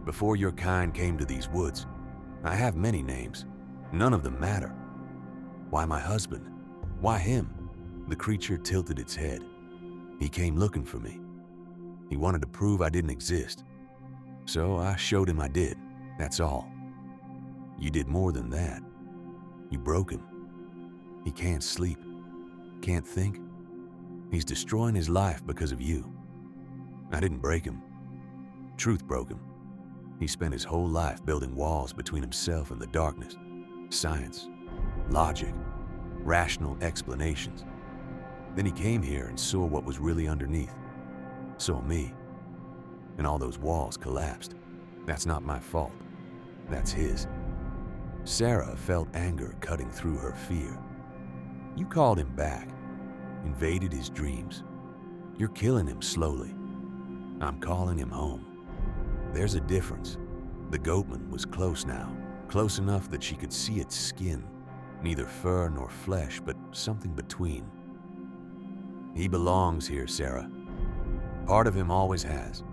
before your kind came to these woods. I have many names. None of them matter. Why my husband? Why him?" The creature tilted its head. "He came looking for me. He wanted to prove I didn't exist. So I showed him I did, that's all. You did more than that. You broke him. He can't sleep, can't think. He's destroying his life because of you. I didn't break him. Truth broke him. He spent his whole life building walls between himself and the darkness. Science, logic, rational explanations. Then he came here and saw what was really underneath. Saw me. And all those walls collapsed. That's not my fault. That's his." Sarah felt anger cutting through her fear. "You called him back, invaded his dreams. You're killing him slowly. I'm calling him home. There's a difference." The Goatman was close now, close enough that she could see its skin, neither fur nor flesh, but something between. "He belongs here, Sarah. Part of him always has.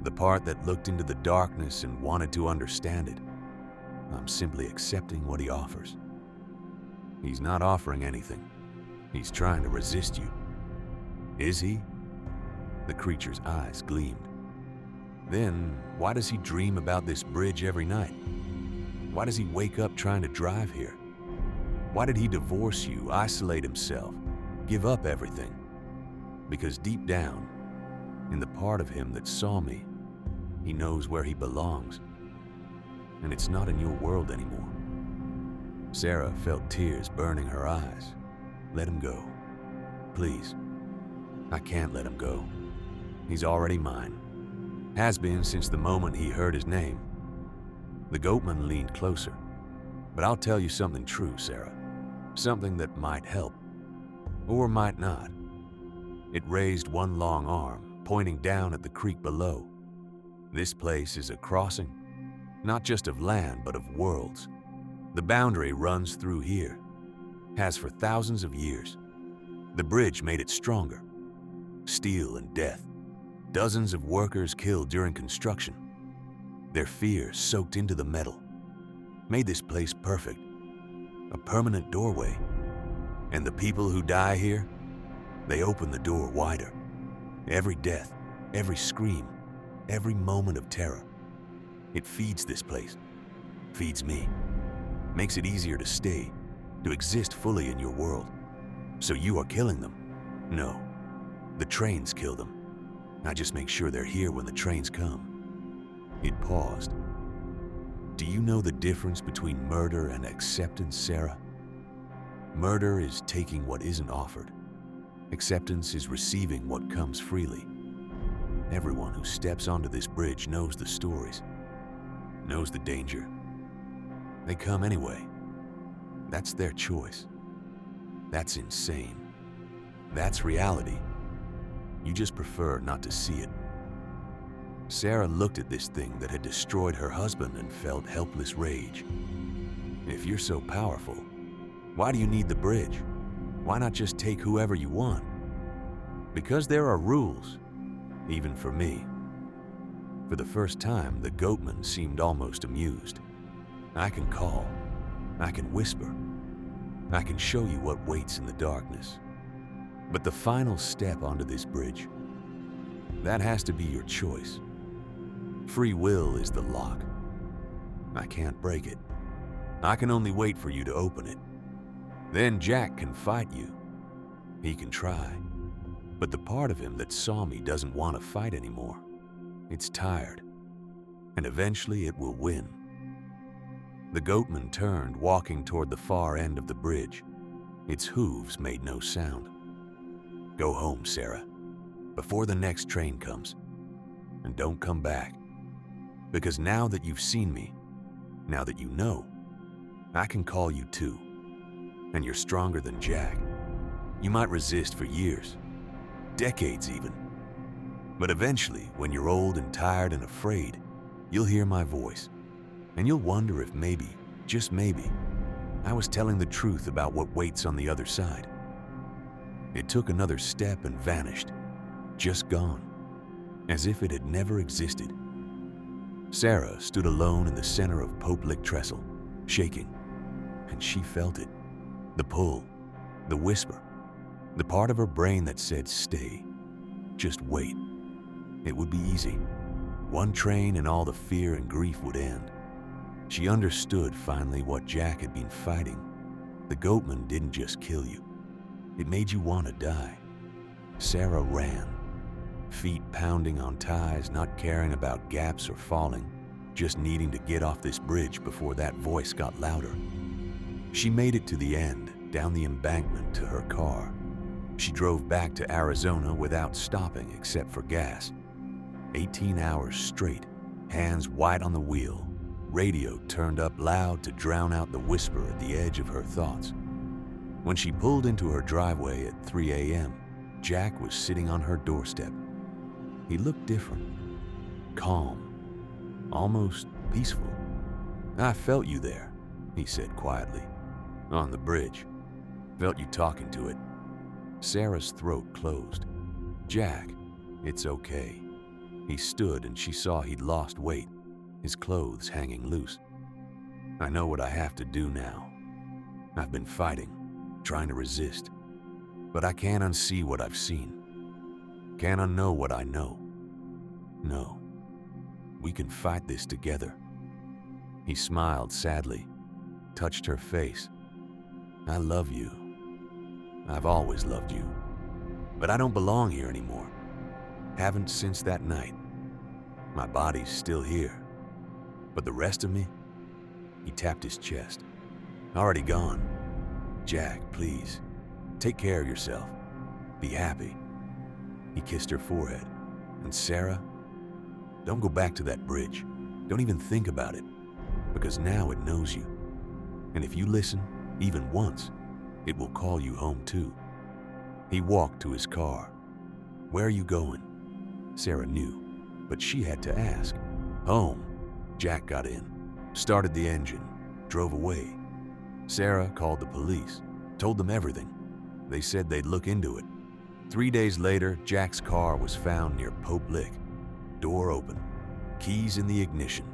The part that looked into the darkness and wanted to understand it. I'm simply accepting what he offers. He's not offering anything. He's trying to resist you." "Is he?" The creature's eyes gleamed. "Then why does he dream about this bridge every night? Why does he wake up trying to drive here? Why did he divorce you, isolate himself, give up everything?" Because deep down, in the part of him that saw me, he knows where he belongs. And it's not in your world anymore. Sarah felt tears burning her eyes. "Let him go. Please. I can't let him go. He's already mine. Has been since the moment he heard his name." The Goatman leaned closer. "But I'll tell you something true, Sarah. Something that might help. Or might not." It raised one long arm, pointing down at the creek below. "This place is a crossing, not just of land, but of worlds. The boundary runs through here. Has for thousands of years. The bridge made it stronger. Steel and death. Dozens of workers killed during construction. Their fear soaked into the metal. Made this place perfect. A permanent doorway. And the people who die here, they open the door wider. Every death, every scream, every moment of terror. It feeds this place. Feeds me. Makes it easier to stay, to exist fully in your world. So you are killing them? No. The trains kill them. I just make sure they're here when the trains come." It paused. "Do you know the difference between murder and acceptance, Sarah? Murder is taking what isn't offered. Acceptance is receiving what comes freely. Everyone who steps onto this bridge knows the stories, knows the danger. They come anyway. That's their choice. That's insane. That's reality. You just prefer not to see it." Sarah looked at this thing that had destroyed her husband and felt helpless rage. "If you're so powerful, Why do you need the bridge? Why not just take whoever you want? Because there are rules, even for me. For the first time, the Goatman seemed almost amused. I can call. I can whisper. I can show you what waits in the darkness. But the final step onto this bridge, that has to be your choice. Free will is the lock. I can't break it. I can only wait for you to open it. Then Jack can fight you. He can try. But the part of him that saw me doesn't want to fight anymore. It's tired. And eventually it will win. The Goatman turned, walking toward the far end of the bridge. Its hooves made no sound. Go home, Sarah, before the next train comes. And don't come back. Because now that you've seen me, now that you know, I can call you too. And you're stronger than Jack. You might resist for years, decades even. But eventually, when you're old and tired and afraid, you'll hear my voice. And you'll wonder if maybe, just maybe, I was telling the truth about what waits on the other side. It took another step and vanished, just gone, as if it had never existed. Sarah stood alone in the center of Pope Lick Trestle, shaking, and she felt it. The pull, the whisper, the part of her brain that said, stay, just wait. It would be easy. One train and all the fear and grief would end. She understood finally what Jack had been fighting. The Goatman didn't just kill you. It made you want to die. Sarah ran, feet pounding on ties, not caring about gaps or falling, just needing to get off this bridge before that voice got louder. She made it to the end, down the embankment to her car. She drove back to Arizona without stopping except for gas. 18 hours straight, hands wide on the wheel, radio turned up loud to drown out the whisper at the edge of her thoughts. When she pulled into her driveway at 3 a.m., Jack was sitting on her doorstep. He looked different, calm, almost peaceful. I felt you there, he said quietly, on the bridge. Felt you talking to it. Sarah's throat closed. Jack, it's okay. He stood and she saw he'd lost weight, his clothes hanging loose. I know what I have to do now. I've been fighting, trying to resist, but I can't unsee what I've seen. Can't unknow what I know. No, we can fight this together. He smiled sadly, touched her face. I love you. I've always loved you. But I don't belong here anymore. Haven't since that night. My body's still here. But the rest of me? He tapped his chest. Already gone. Jack, please, take care of yourself. Be happy. He kissed her forehead. And Sarah, don't go back to that bridge. Don't even think about it. Because now it knows you. And if you listen, even once, it will call you home too. He walked to his car. Where are you going? Sarah knew, but she had to ask. Home. Jack got in, started the engine, drove away. Sarah called the police, told them everything. They said they'd look into it. 3 days later, Jack's car was found near Pope Lick. Door open, keys in the ignition.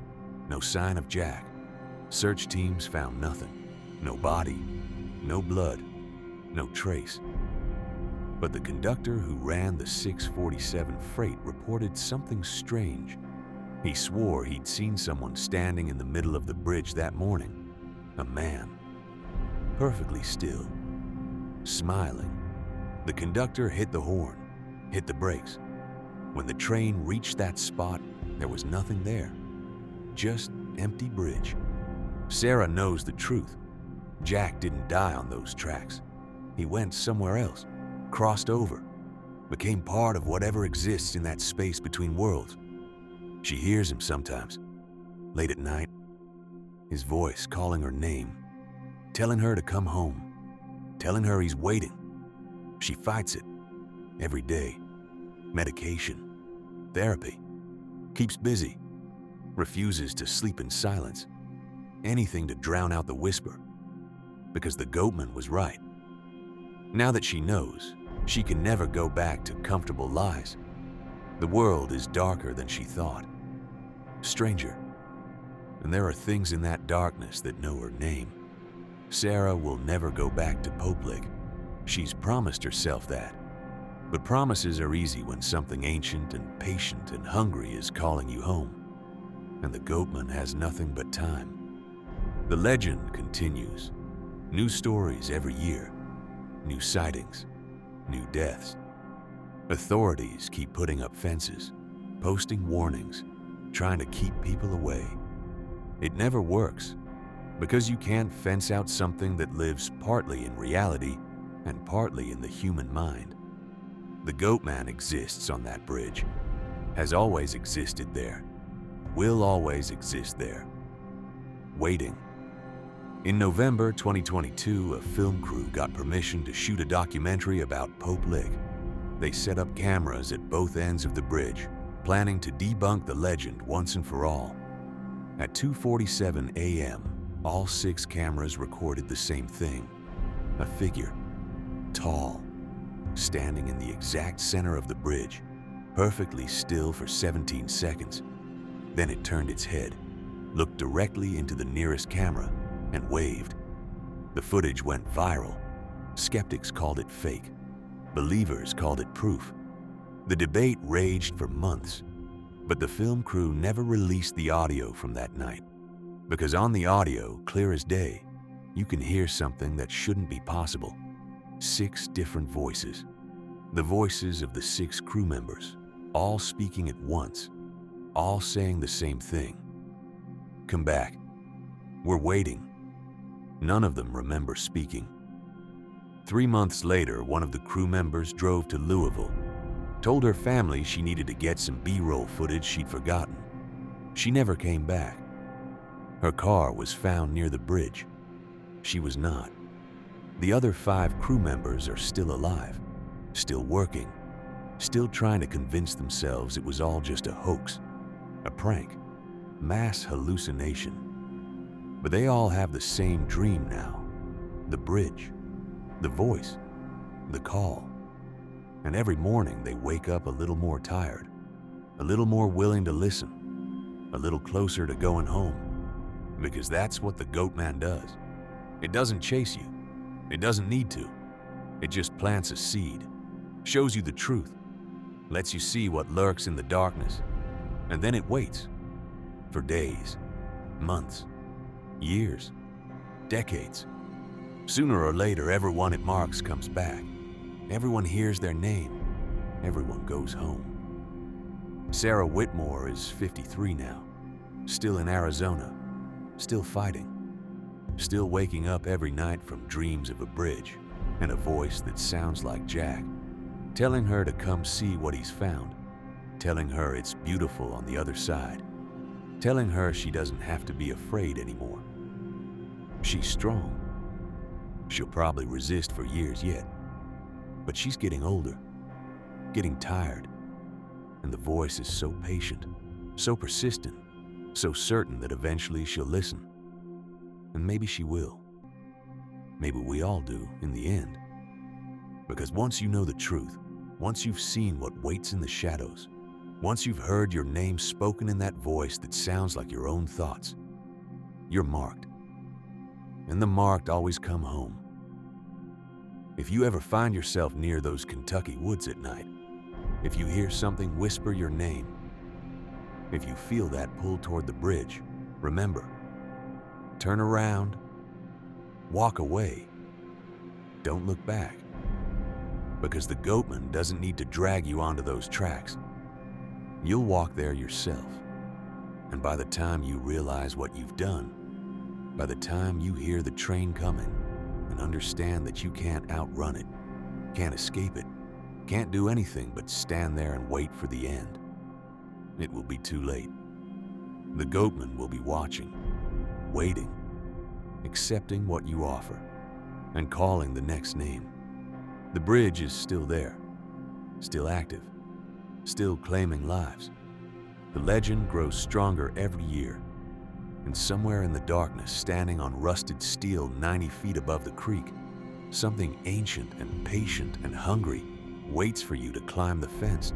No sign of Jack. Search teams found nothing. No body, no blood, no trace. But the conductor who ran the 647 freight reported something strange. He swore he'd seen someone standing in the middle of the bridge that morning. A man, perfectly still, smiling. The conductor hit the horn, hit the brakes. When the train reached that spot, there was nothing there. Just empty bridge. Sarah knows the truth. Jack didn't die on those tracks. He went somewhere else, crossed over, became part of whatever exists in that space between worlds. She hears him sometimes, late at night, his voice calling her name, telling her to come home, telling her he's waiting. She fights it every day. Medication, therapy, keeps busy, refuses to sleep in silence, anything to drown out the whisper. because the Goatman was right. Now that she knows, she can never go back to comfortable lies. The world is darker than she thought. Stranger. And there are things in that darkness that know her name. Sarah will never go back to Poplik. She's promised herself that. But promises are easy when something ancient and patient and hungry is calling you home. And the Goatman has nothing but time. The legend continues. New stories every year. New sightings. New deaths. Authorities keep putting up fences, posting warnings, trying to keep people away. It never works, because you can't fence out something that lives partly in reality and partly in the human mind. The Goatman exists on that bridge, has always existed there, will always exist there. Waiting. In November 2022, a film crew got permission to shoot a documentary about Poplik. They set up cameras at both ends of the bridge, planning to debunk the legend once and for all. At 2:47 a.m., all 6 cameras recorded the same thing. A figure, tall, standing in the exact center of the bridge, perfectly still for 17 seconds. Then it turned its head, looked directly into the nearest camera, and waved. The footage went viral. Skeptics called it fake. Believers called it proof. The debate raged for months, but the film crew never released the audio from that night. Because on the audio, clear as day, you can hear something that shouldn't be possible. 6 different voices. The voices of the 6 crew members, all speaking at once, all saying the same thing. Come back. We're waiting. None of them remember speaking. 3 months later, one of the crew members drove to Louisville, told her family she needed to get some B-roll footage she'd forgotten. She never came back. Her car was found near the bridge. She was not. The other 5 crew members are still alive, still working, still trying to convince themselves it was all just a hoax, a prank, mass hallucination. But they all have the same dream now. The bridge, the voice, the call. And every morning they wake up a little more tired, a little more willing to listen, a little closer to going home. Because that's what the Goatman does. It doesn't chase you. It doesn't need to. It just plants a seed, shows you the truth, lets you see what lurks in the darkness, and then it waits for days, months, years, decades. Sooner or later, everyone it marks comes back. Everyone hears their name. Everyone goes home. Sarah Whitmore is 53 now, still in Arizona, still fighting, still waking up every night from dreams of a bridge and a voice that sounds like Jack, telling her to come see what he's found, telling her it's beautiful on the other side, telling her she doesn't have to be afraid anymore. She's strong. She'll probably resist for years yet, but she's getting older, getting tired, and the voice is so patient, so persistent, so certain that eventually she'll listen. And maybe she will. Maybe we all do in the end. Because once you know the truth, once you've seen what waits in the shadows, once you've heard your name spoken in that voice that sounds like your own thoughts, you're marked. And the marked always come home. If you ever find yourself near those Kentucky woods at night, if you hear something whisper your name, if you feel that pull toward the bridge, remember, turn around, walk away, don't look back. Because the Goatman doesn't need to drag you onto those tracks. You'll walk there yourself. And by the time you realize what you've done, by the time you hear the train coming and understand that you can't outrun it, can't escape it, can't do anything but stand there and wait for the end, it will be too late. The Goatman will be watching, waiting, accepting what you offer, and calling the next name. The bridge is still there, still active, still claiming lives. The legend grows stronger every year, And somewhere in the darkness, standing on rusted steel 90 feet above the creek, something ancient and patient and hungry waits for you to climb the fence,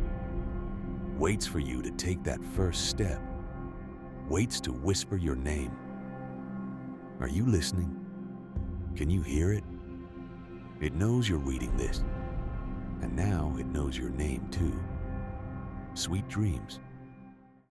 waits for you to take that first step, waits to whisper your name. Are you listening? Can you hear it? It knows you're reading this, and now it knows your name too. Sweet dreams.